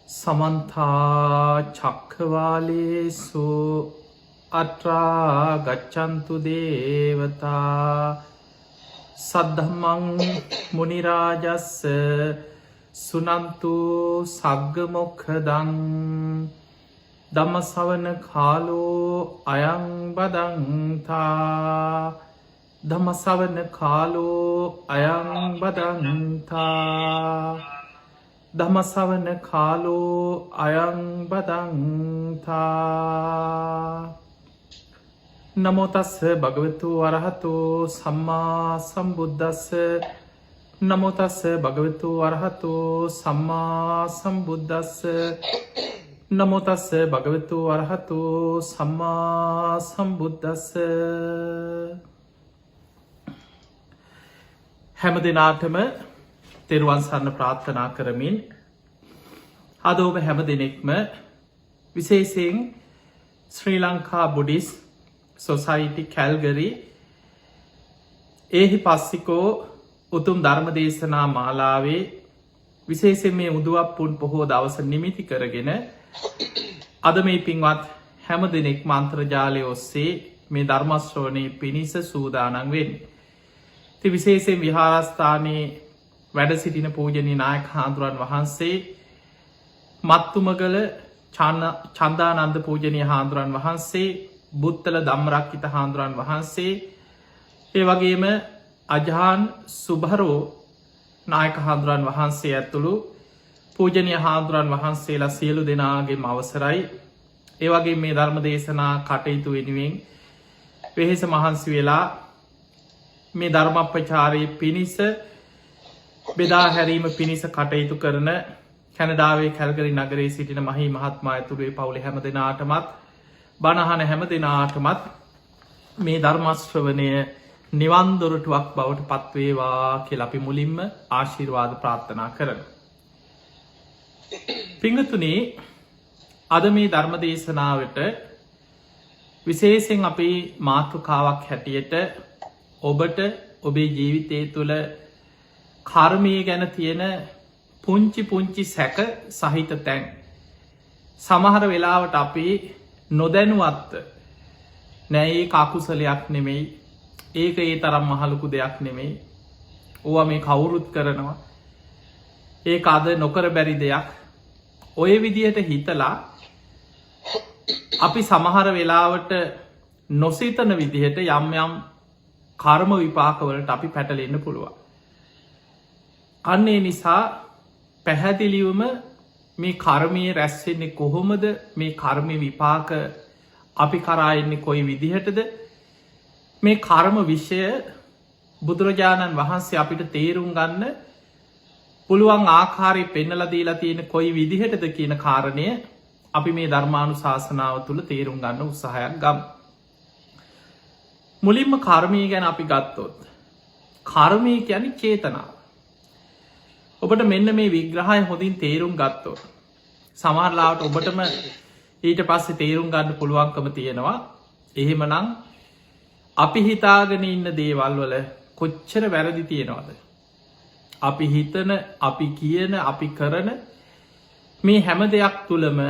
සමන්තා චක්ඛවාලේසු අත්‍රා ගච්ඡන්තු දේවතා සද්ධම්මං මුනි රාජස්ස සුනන්තු සග්ග මොක්ඛදං ධම්ම ශ්‍රවණ කාලෝ අයං බදන්තා ධම්ම ශ්‍රවණ කාලෝ අයං බදන්තා ධම්ම ශ්‍රවණ කාලෝ අයං බදන්තා නමෝ තස්ස භගවතු වරහතෝ සම්මා සම්බුද්දස්ස නමෝ තස්ස භගවතු වරහතෝ සම්මා සම්බුද්දස්ස නමෝ තස්ස භගවතු වරහතෝ සම්මා සම්බුද්දස්ස හැම දිනාටම තෙරුවන් සරණ ප්‍රාර්ථනා කරමින් අද ඔබ හැම දෙනෙක්ම විශේෂයෙන් ශ්‍රී ලංකා බුද්දිස්ට් සොසයිටි කැල්ගරි ඒහි පස්සිකෝ උතුම් ධර්ම දේශනා මාලාවේ විශේෂයෙන් මේ උදුවප්පුන් පොහෝ දවස නිමිති කරගෙන අද මේ පින්වත් හැම දෙනෙක් අන්තර්ජාලය ඔස්සේ මේ ධර්ම ශ්‍රවණේ පිණිස සූදානම් වෙන්නේ. ඉතින් විශේෂයෙන් විහාරස්ථානයේ වැඩ සිටින පූජනීය නායක හාමුදුරන් වහන්සේ මත්තුමගල චන්දානන්ද පූජනීය හාමුදුරන් වහන්සේ බුත්තල ධම්මරක්කිත හාමුදුරන් වහන්සේ ඒ වගේම අජාන් සුභරෝ නායක හාමුදුරන් වහන්සේ ඇතුළු පූජනීය හාමුදුරන් වහන්සේලා සියලු දෙනාගේම අවසරයි. ඒ වගේ මේ ධර්ම දේශනා කටයුතු වෙනුවෙන් වෙහෙස මහන්සි වෙලා මේ ධර්ම ප්‍රචාරයේ පිණිස බෙදා හැරීම පිණිස කටයුතු කරන කැනඩාවේ කැල්ගරි නගරයේ සිටින මහී මහත්මයා ඇතුළු ඒ පවුලේ හැම දෙනාටමත් බණ අහන හැම දෙනාටමත් මේ ධර්ම ශ්‍රවණය නිවන් දොරටුවක් බවට පත් වේවා කියලා අපි මුලින්ම ආශිර්වාද ප්‍රාර්ථනා කරමු. පින්වතුනි, අද මේ ධර්ම දේශනාවට විශේෂයෙන් අපේ මාතෘකාවක් හැටියට ඔබට ඔබේ ජීවිතය තුළ කර්මය ගැන තියෙන පුංචි පුංචි සැක සහිත තැන් සමහර වෙලාවට අපි නොදැනුවත්ත නෑ ඒ අකුසලයක් නෙමෙයි, ඒක ඒ තරම් මහලුකු දෙයක් නෙමෙයි, ඕවා මේ කවුරුත් කරනවා, ඒක අද නොකර බැරි දෙයක්, ඔය විදිහට හිතලා අපි සමහර වෙලාවට නොසිතන විදිහට යම් යම් කර්ම විපාකවලට අපි පැටලෙන්න පුළුවන්. අන්නේ නිසා පැහැදිලිවම මේ කර්මයේ රැස්වෙන්නේ කොහොමද, මේ කර්ම විපාක අපි කරා එන්නේ කොයි විදිහටද, මේ කර්ම විෂය බුදුරජාණන් වහන්සේ අපිට තේරුම් ගන්න පුළුවන් ආකාරය පෙන්නලා දීලා තියෙන කොයි විදිහටද කියන කාරණය අපි මේ ධර්මානුශාසනාව තුළ තේරුම් ගන්න උත්සාහයක් ගමු. මුලින්ම කර්මය ගැන අපි ගත්තොත් කර්මය කියන්නේ චේතනාව. ඔබට මෙන්න මේ විග්‍රහය හොඳින් තේරුම් ගත්තොත් සමහරලාවට ඔබටම ඊට පස්සේ තේරුම් ගන්න පුළුවන්කම තියෙනවා එහෙමනම් අපි හිතාගෙන ඉන්න දේවල් වල කොච්චර වැරදි තියෙනවද, අපි හිතන, අපි කියන, අපි කරන මේ හැම දෙයක් තුළම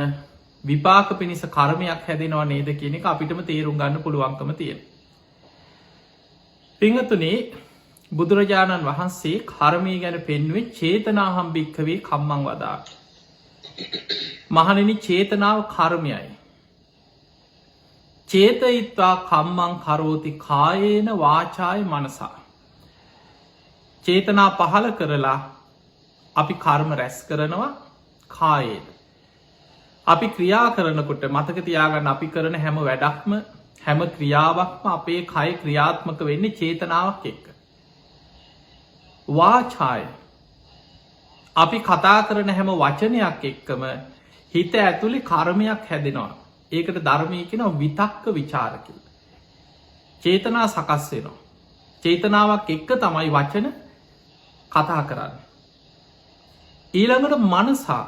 විපාක පිණිස කර්මයක් හැදෙනවා නේද කියන එක අපිටම තේරුම් ගන්න පුළුවන්කම තියෙනවා. පින්වතුනි, බුදුරජාණන් වහන්සේ කර්මය ගැන පෙන්වේ චේතනාහම් භික්ඛවේ කම්මං වදාමි. මහණෙනි, චේතනාව කර්මයයි. චේතයිත්වා කම්මං කරෝති කායේන වාචාය මනසා. චේතනා පහල කරලා අපි කර්ම රැස් කරනවා කායේන. අපි ක්‍රියා කරනකොට මතක තියාගන්න, අපි කරන හැම වැඩක්ම, හැම ක්‍රියාවක්ම අපේ කය ක්‍රියාත්මක වෙන්නේ චේතනාවක් එක්ක. වාචාය, අපි කතා කරන හැම වචනයක් එක්කම හිත ඇතුලේ කර්මයක් හැදෙනවා. ඒකට ධර්මයේ කියනවා විතක්ක ਵਿਚාර කියලා. චේතනා සකස් වෙනවා. චේතනාවක් එක්ක තමයි වචන කතා කරන්නේ. ඊළඟට මනසා,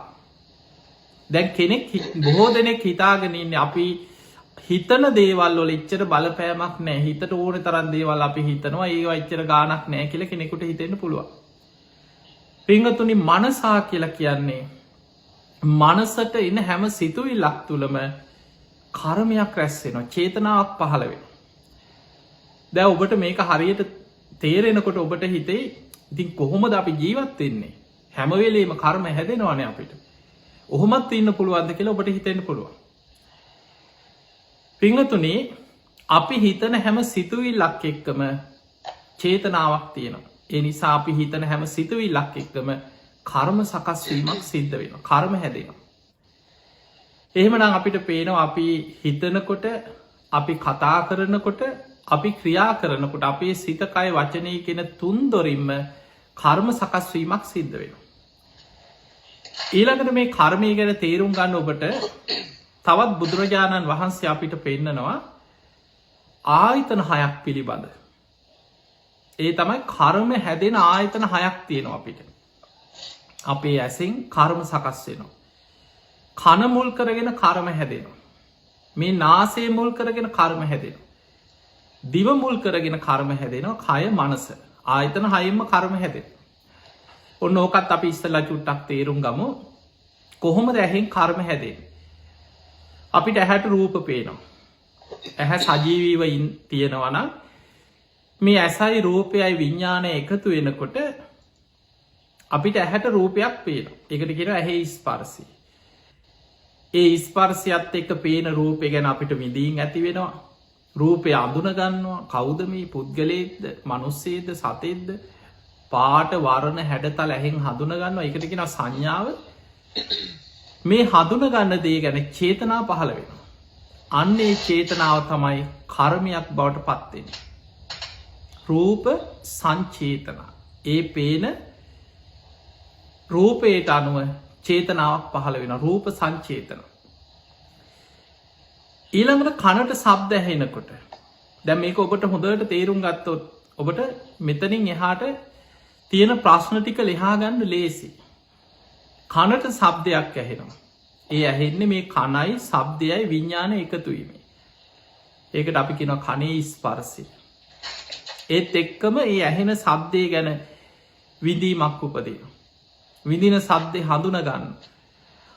දැන් කෙනෙක් බොහෝ දෙනෙක් හිතාගෙන ඉන්නේ අපි හිතන දේවල් වල එච්චර බලපෑමක් නැහැ, හිතට ඕන තරම් දේවල් අපි හිතනවා, ඒවා එච්චර ගාණක් නැහැ කියලා කෙනෙකුට හිතෙන්න පුළුවන්. පින්වතුනි, මනසා කියලා කියන්නේ මනසට එන හැම සිතුවිල්ලක් තුළම කර්මයක් රැස් වෙනවා, චේතනාවක් පහළ වෙනවා. දැන් ඔබට මේක හරියට තේරෙනකොට ඔබට හිතේ ඉතින් කොහොමද අපි ජීවත් වෙන්නේ? හැම වෙලේම කර්ම හැදෙනවානේ අපිට. ඔහොමත් ඉන්න පුළුවන්ද කියලා ඔබට හිතෙන්න පුළුවන්. පින්වතුනි, අපි හිතන හැම සිතුවිල්ලක් එක්කම චේතනාවක් තියෙනවා. ඒ නිසා අපි හිතන හැම සිතුවිල්ලක් එක්කම කර්ම සකස් වීමක් සිද්ධ වෙනවා. කර්ම හැදෙනවා. එහෙමනම් අපිට පේනවා අපි හිතනකොට, අපි කතා කරනකොට, අපි ක්‍රියා කරනකොට අපේ සිත, කය, වචනය කියන තුන් දොරින්ම කර්ම සකස් වීමක් සිද්ධ වෙනවා. ඊළඟට මේ කර්මය ගැන තේරුම් ගන්න ඔබට තවත් බුදුරජාණන් වහන්සේ අපිට පෙන්නනවා ආයතන 6ක් පිළිබඳ. ඒ තමයි කර්ම හැදෙන ආයතන 6ක් තියෙනවා අපිට. අපේ ඇසෙන් කර්ම සකස් වෙනවා. කන මුල් කරගෙන කර්ම හැදෙනවා. මේ නාසය මුල් කරගෙන කර්ම හැදෙනවා. දිව මුල් කරගෙන කර්ම හැදෙනවා. කය, මනස. ආයතන 6ෙන්ම කර්ම හැදෙනවා. ඔන්න ඕකත් අපි ඉස්සෙල්ලා චුට්ටක් තේරුම් ගමු. කොහොමද ඇහෙන් කර්ම හැදෙන්නේ? අපිට ඇහැට රූප පේනවා. ඇහැ සජීවීව තියෙනවා නම් මේ ඇසයි රූපයයි විඤ්ඤාණය එකතු වෙනකොට අපිට ඇහැට රූපයක් පේනවා. ඒකට කියනවා ඇහි ස්පර්ශය. ඒ ස්පර්ශයත් එක්ක පේන රූපය ගැන අපිට විඳීම් ඇති වෙනවා. රූපය අඳුන ගන්නවා. කවුද මේ? පුද්ගලයෙක්ද? මිනිස්සෙක්ද? සතෙක්ද? පාට, වර්ණ, හැඩතල ඇහෙන් හඳුන ගන්නවා. ඒකට කියනවා සංඥාව. මේ හඳුන ගන්න දේ ගැන චේතනා පහළ වෙනවා. අන්නේ චේතනාව තමයි කර්මයක් බවට පත් වෙන්නේ. රූප සංචේතන. ඒ පේන රූපයට අනුව චේතනාවක් පහළ වෙන රූප සංචේතන. ඊළඟට කනට ශබ්ද ඇහෙනකොට, දැන් මේක ඔබට හොඳට තේරුම් ගත්තොත් ඔබට මෙතනින් එහාට තියෙන ප්‍රශ්න ටික ලියා ගන්න ලේසි. කනට ශබ්දයක් ඇහෙනවා. ඒ ඇහෙන්නේ මේ කනයි ශබ්දයයි විඤ්ඤාණය එකතු වීමෙන්. ඒකට අපි කියනවා කනේ ස්පර්ශය. ඒත් එක්කම ඒ ඇහෙන ශබ්දය ගැන විඳීමක් උපදිනවා. විඳින ශබ්දේ හඳුන ගන්න.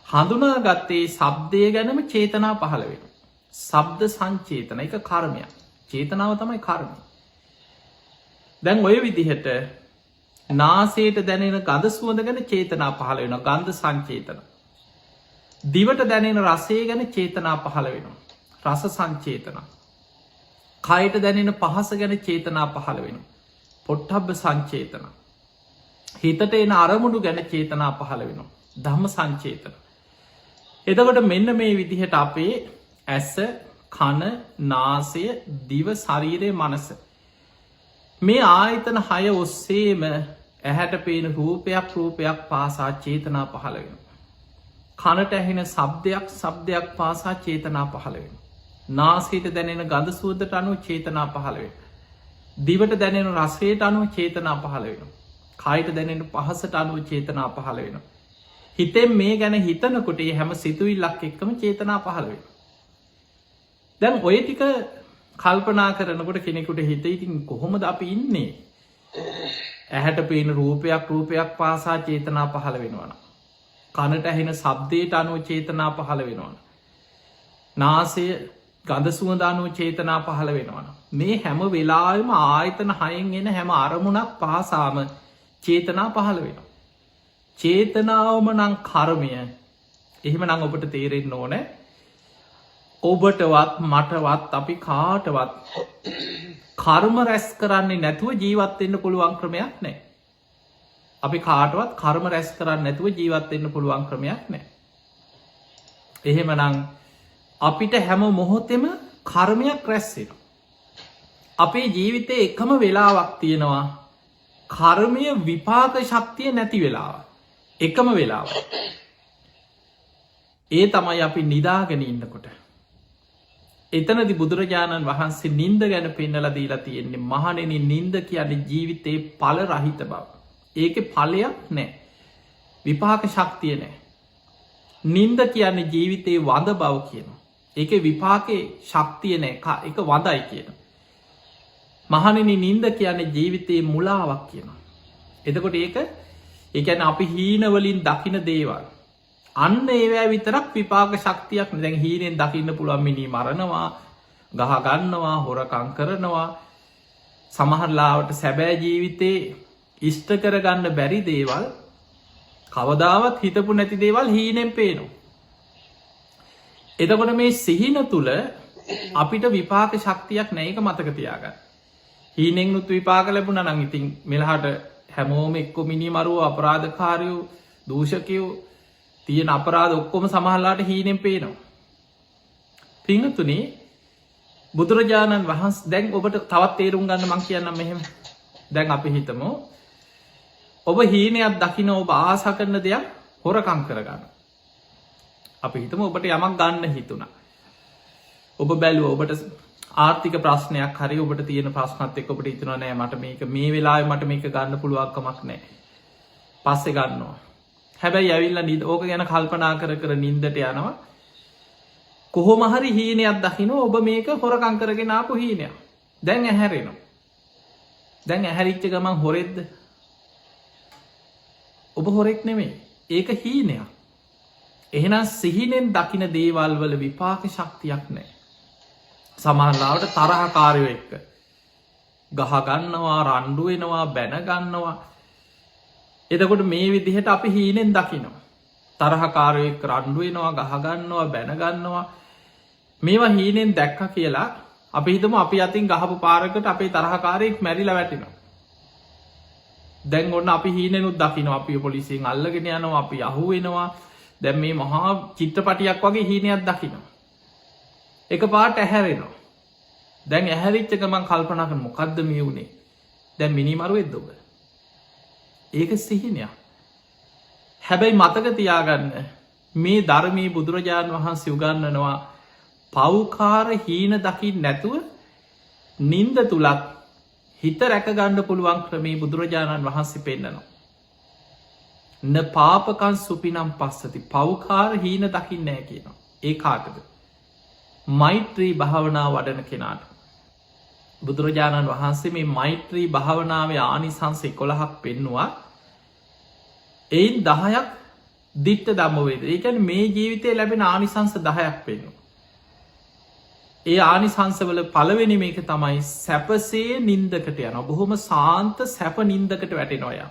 හඳුනාගත්තේ ශබ්දය ගැනම චේතනා පහළ වෙනවා. ශබ්ද සංචේතන. ඒක කර්මයක්. චේතනාව තමයි කර්මය. දැන් ඔය විදිහට නාසයට දැනෙන ගඳ සුවඳ ගැන චේතනා පහළ වෙනවා. ගන්ධ සංචේතන. දිවට දැනෙන රසය ගැන චේතනා පහළ වෙනවා. රස සංචේතන. කයට දැනෙන පහස ගැන චේතනා පහළ වෙනවා. පොට්ටබ්බ සංචේතන. හිතට එන අරමුණු ගැන චේතනා පහළ වෙනවා. ධම්ම සංචේතන. එතකොට මෙන්න මේ විදිහට අපේ ඇස, කන, නාසය, දිව, ශරීරය, මනස, මේ ආයතන 6 ඔස්සේම ඇහැට පේන රූපයක් පාසා චේතනා පහළ වෙනවා. කනට ඇහෙන ශබ්දයක් පාසා චේතනා පහළ වෙනවා. නාසයට දැනෙන ගඳ සුවඳට අනුව චේතනා පහළ වෙනවා. දිවට දැනෙන රසයට අනුව චේතනා පහළ වෙනවා. කයට දැනෙන පහසට අනුව චේතනා පහළ වෙනවා. හිතෙන් මේ ගැන හිතනකොට ඒ හැම සිතුවිල්ලක් එක්කම චේතනා පහළ වෙනවා. දැන් ඔය ටික කල්පනා කරනකොට කෙනෙකුට හිතේ ඉතින් කොහොමද අපි ඉන්නේ? ඇහැට පේන රූපයක් පාසා චේතනා පහළ වෙනවා. කනට ඇහෙන ශබ්දයට අනුව චේතනා පහළ වෙනවා. නාසය ගඳ සුවඳ අනුව චේතනා පහළ වෙනවා. මේ හැම වෙලාවෙම ආයතන 6න් එන හැම අරමුණක් පාසාම චේතනා පහළ වෙනවා. චේතනාවම නම් කර්මය. එහෙමනම් ඔබට තේරෙන්න ඕනේ ඔබටවත් මටවත් අපි කාටවත් කර්ම රැස් කරන්නේ නැතුව ජීවත් වෙන්න පුළුවන් ක්‍රමයක් නැහැ. අපි කාටවත් කර්ම රැස් කරන්නේ නැතුව ජීවත් වෙන්න පුළුවන් ක්‍රමයක් නැහැ. එහෙමනම් අපිට හැම මොහොතෙම කර්මයක් රැස් වෙනවා. අපේ ජීවිතේ එකම වෙලාවක් තියෙනවා කර්මය විපාක ශක්තිය නැති වෙලාව. එකම වෙලාව. ඒ තමයි අපි නිදාගෙන ඉන්නකොට. එතනදි බුදුරජාණන් වහන්සේ නින්ද ගැන පෙන්නලා දීලා තියෙන්නේ මහණෙනි, නින්ද කියන්නේ ජීවිතේ ඵල රහිත බව. ඒකේ ඵලයක් නැහැ. විපාක ශක්තිය නැහැ. නින්ද කියන්නේ ජීවිතේ වඳ බව කියනවා. ඒකේ විපාකේ ශක්තිය නැහැ. ඒක වඳයි කියනවා. මහණෙනි, නින්ද කියන්නේ ජීවිතේ මුලාවක් කියනවා. එතකොට ඒ කියන්නේ අපි හීන වලින් දකින දේවල්, අන්න ඒවැ විතරක් විපාක ශක්තියක් දැන් හීනෙන් දකින්න පුළුවන් මිනී මරණවා ගහගන්නවා හොරකං කරනවා සමහරලාවට සැබෑ ජීවිතේ ඉෂ්ට කරගන්න බැරි දේවල් කවදාවත් හිතපු නැති දේවල් හීනෙන් පේනවා. එතකොට මේ සිහින තුළ අපිට විපාක ශක්තියක් නැක මතක තියාගන්න. හීනෙන් නුත් විපාක ලැබුණ නං ඉතින් මෙලහට හැමෝම එක්කො මිනි මරුව අපරාධකාරයෝ දූෂකයෝ තියෙන අපරාධ ඔක්කොම සමහරලාට හීනෙන් පේනවා. පිංහතුනේ බුදුරජාණන් වහන්ස් දැන් ඔබට තවත් තේරුම් ගන්න මං කියන්නම් මෙහෙම. දැන් අපි හිතමු ඔබ හීනයක් දකින ඔබ ආස කරන දෙයක් හොරකං කරගන්න. අපි හිතම ඔබට යමක් ගන්න හිතුනා. ඔබ බැලුව ඔබට ආර්ථික ප්‍රශ්නයක් හරි ඔබට තියෙන ප්‍රශ්නත් එක් ඔබට හිතනවා නෑ මට මේක මේ වෙලා මට මේක ගන්න පුළුවන්කමක් නෑ. පස්සෙ ගන්නවා. හැබැයි ඇවිල්ල නිද ඕක ගැන කල්පනා කර නින්දට යනවා. කොහොම හරි හීනයක් දකින ඔබ මේක හොරකං කරගෙන ආපු හීනයක්. දැන් ඇහැරෙනවා. දැන් ඇහැරිච්ච ගමන් හොරෙද්ද? ඔබ හොරෙක් නෙමේ. ඒක හීනයක්. එහෙනම් සිහිනෙන් දකින දේවල් වල විපාක ශක්තියක් නෑ. සමහරලාවට තරහකාරයෝ එක්ක ගහගන්නවා රණ්ඩු වෙනවා බැනගන්නවා. එතකොට මේ විදිහට අපි හීනෙන් දකිනවා. තරහකාරයෝ එක්ක රණ්ඩු වෙනවා ගහගන්නවා බැනගන්නවා. මේවා හීනෙන් දැක්ක කියලා අපි හිතමු අපි අතින් ගහපු පාරකට අපේ තරහකාරයෙක් මැරිලා වැටෙනවා. දැන් ඔන්න අපි හීනෙනුත් දකිනවා අපි පොලිසියෙන් අල්ලගෙන යනවා අපි අහු වෙනවා. දැන් මේ මහා චිත්‍රපටියක් වගේ හීනයක් දකිනවා. එක පාට ඇහැරෙනවා. දැන් ඇහැරිච්ච ගමන් කල්පනා කරන මොකද්ද මේ වුනේ? දැන් මිනි මරුවෙක්ද ඔබ? ඒක සිහිනයක්. හැබැයි මතක තියාගන්න මේ ධර්මයේ බුදුරජාණන් වහන්සේ උගන්වනවා පෞකාර හීන දකින්න නැතුව නින්ද තුලත් හිත රැකගන්න පුළුවන් ක්‍රමේ බුදුරජාණන් වහන්සේ පෙන්නනවා. න පාපකන් සුපිනම් පස්සති පෞකාර හීන දකින්න නෑ කියනවා. ඒ කාටද? මෛත්‍රී භාවනා වඩන කෙනාට. බුදුරජාණන් වහන්සේ මේ මෛත්‍රී භාවනාවේ ආනිසංස 11ක් පෙන්නවා. එයින් 10ක් දිට්ඨ ධම්මවේද. ඒ කියන්නේ මේ ජීවිතේ ලැබෙන ආනිසංස 10ක් පෙන්වනවා. ඒ ආනිසංසවල පළවෙනි මේක තමයි සැපසේ නින්දකට යනවා. බොහොම සාන්ත සැප නින්දකට වැටෙනවා යා.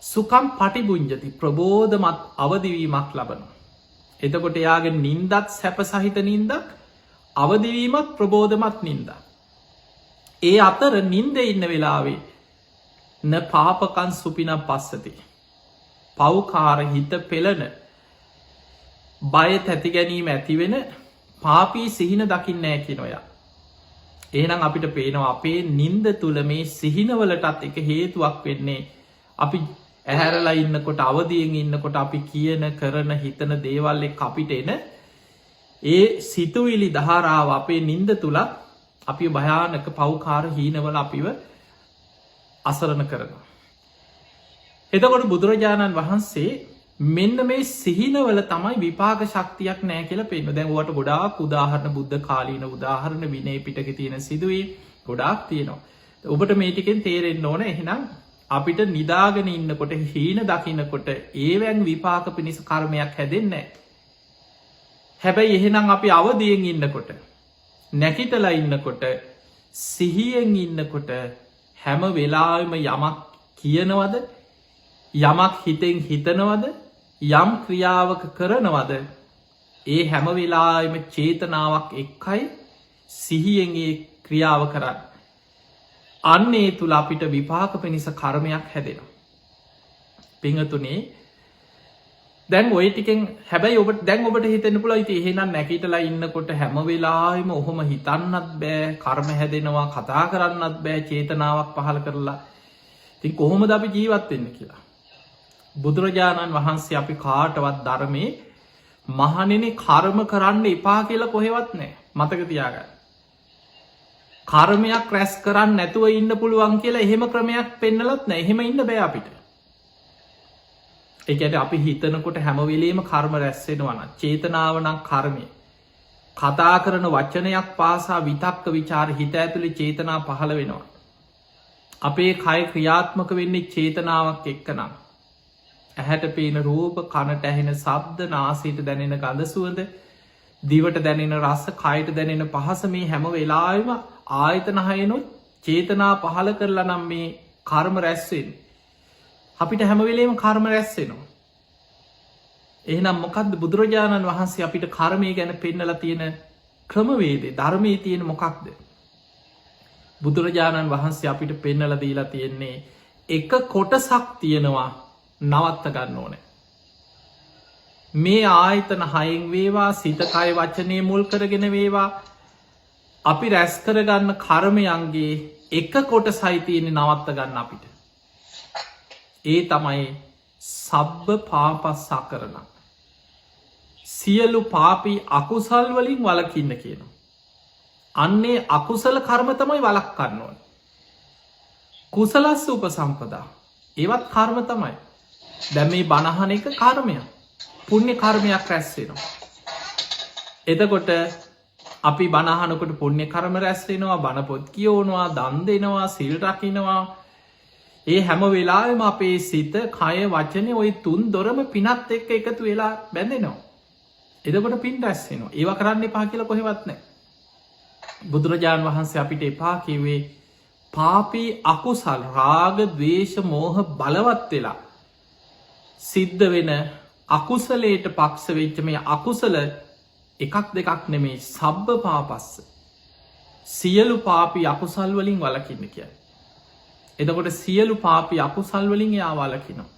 සුකම් පටිබුඤ්ජති ප්‍රබෝධමත් අවදිවීමක් ලබනවා. එතකොට එයාගේ නින්දත් සැප සහිත නින්දක් අවදිවීමත් ප්‍රබෝධමත් නින්දක්. ඒ අතර නින්ද ඉන්න වෙලාවේ න පාපකන් සුපිනම් පස්සති පෞකාර හිත පෙළන බය තැති ගැනීම ඇතිවෙන පාපී සිහින දකින්නෑ කිනොයා. එහෙනම් අපිට පේනවා අපේ නින්ද තුළ මේ සිහිනවලටත් එක හේතුවක් වෙන්නේ අපි ඇහැරලා ඉන්නකොට අවදියෙන් ඉන්නකොට අපි කියන කරන හිතන දේවල් එක්ක අපිට එන ඒ සිතුවිලි ධාරාව අපේ නින්ද තුලත් අපි භයානක පෞකාර හීනවල අපිව අසරණ කරනවා. එතකොට බුදුරජාණන් වහන්සේ මෙන්න මේ සිහිනවල තමයි විපාක ශක්තියක් නෑ කියලා පෙන්නනවා. දැන් ඔයාලට ගොඩාක් උදාහරණ බුද්ධ කාලීන උදාහරණ විනය පිටකේ තියෙන සිදුවීම් ගොඩාක් තියෙනවා. ඔබට මේ ටිකෙන් තේරෙන්න ඕන එහෙනම් අපිට නිදාගෙන ඉන්නකොට හීන දකින්නකොට ඒවැන් විපාක පිණිස කර්මයක් හැදෙන්නේ නැහැ. හැබැයි එහෙනම් අපි අවදියෙන් ඉන්නකොට නැකිටලා ඉන්නකොට සිහියෙන් ඉන්නකොට හැම වෙලාවෙම යමක් කියනවද යමක් හිතෙන් හිතනවද යම් ක්‍රියාවක කරනවද ඒ හැම වෙලාවෙම චේතනාවක් එක්කයි සිහියෙන් ඒ ක්‍රියාව කරන්නේ. අන්නේ තුළ අපිට විපාක පිණිස කර්මයක් හැදෙනවා. පිංහතුනේ දැන් ඔය ටිකෙන් හැබැයි ඔබට දැන් ඔබට හිතෙන්න පුළුවන් ඉතින් එහෙනම් නැගිටලා ඉන්නකොට හැම වෙලාවෙම ඔහොම හිතන්නත් බෑ කර්ම හැදෙනවා කතා කරන්නත් බෑ චේතනාවක් පහළ කරලා. ඉතින් කොහොමද අපි ජීවත් වෙන්නේ කියලා. බුදුරජාණන් වහන්සේ අපි කාටවත් ධර්මයේ මහණෙනි කර්ම කරන්න එපා කියලා කොහෙවත් නැහැ. මතක තියාගන්න. කර්මයක් රැස් කරන්න නැතුව ඉන්න පුළුවන් කියලා එහෙම ක්‍රමයක් පෙන්නලත් නැහැ. එහෙම ඉන්න බෑ අපිට. ඒ කියන්නේ අපි හිතනකොට හැම වෙලෙම කර්ම රැස් වෙනවා නම් චේතනාව නම් කර්මය. කතා කරන වචනයක් පාසා විතක්ක ਵਿਚාර හිත ඇතුලේ චේතනා පහළ වෙනවා. අපේ කය ක්‍රියාත්මක වෙන්නේ චේතනාවක් එක්කනම්. ඇහැට පේන රූප, කනට ඇහෙන ශබ්ද, නාසයට දැනෙන ගඳ සුවඳ, දිවට දැනෙන රස, කයට දැනෙන පහස, මේ හැම වෙලාවෙම ආයතන හයනොත් චේතනා පහල කරලා නම් මේ කර්ම රැස් වෙන්නේ. අපිට හැම වෙලේම කර්ම රැස් වෙනවා. එහෙනම් මොකක්ද බුදුරජාණන් වහන්සේ අපිට කර්මය ගැන පෙන්නලා තියෙන ක්‍රමවේදේ, ධර්මයේ තියෙන මොකක්ද? බුදුරජාණන් වහන්සේ අපිට පෙන්නලා දීලා තියෙන්නේ එක කොටසක් තියෙනවා නවත්ත ගන්න ඕනේ. මේ ආයතන හයෙන් වේවා, සිත කය වචනය මුල් කරගෙන වේවා, අපි රැස් කරගන්න කර්මයන්ගේ එක කොටසයි තියෙන්නේ නවත්ත ගන්න අපිට. ඒ තමයි සබ්බ පාපස්සකරණ. සියලු පාපී අකුසල් වලින් වළකින්න කියනවා. අන්නේ අකුසල කර්ම තමයි වළක්වන්න ඕනේ. කුසලස්ස උපසම්පදා. ඒවත් කර්ම තමයි. දැන් මේ බණහන එක කර්මයක්. පුණ්‍ය කර්මයක් රැස් වෙනවා. එතකොට අපි බණහනකොට පුණ්‍ය කර්ම රැස් වෙනවා, බණ පොත් කියවනවා, දන් දෙනවා, සිල් රකින්නවා. ඒ හැම වෙලාවෙම අපේ සිත, කය, වචනේ ওই තුන් දොරම පිනත් එක්ක එකතු වෙලා බැඳෙනවා. එතකොට පින් රැස් වෙනවා. ඒවා කරන්න එපා කියලා කොහෙවත් නැහැ. බුදුරජාණන් වහන්සේ අපිට එපා කිව්වේ පාපී අකුසල්, රාග, ద్వේෂ, මෝහ බලවත් වෙලා සිද්ධ වෙන අකුසලයට පක්ෂ වෙච්ච මේ අකුසල එකක් දෙකක් නෙමේ, සබ්බ පාපස්ස. සියලු පාපී අකුසල් වලින් වළකින්න කියන්නේ. එතකොට සියලු පාපී අකුසල් වලින් එයා වළකිනවා.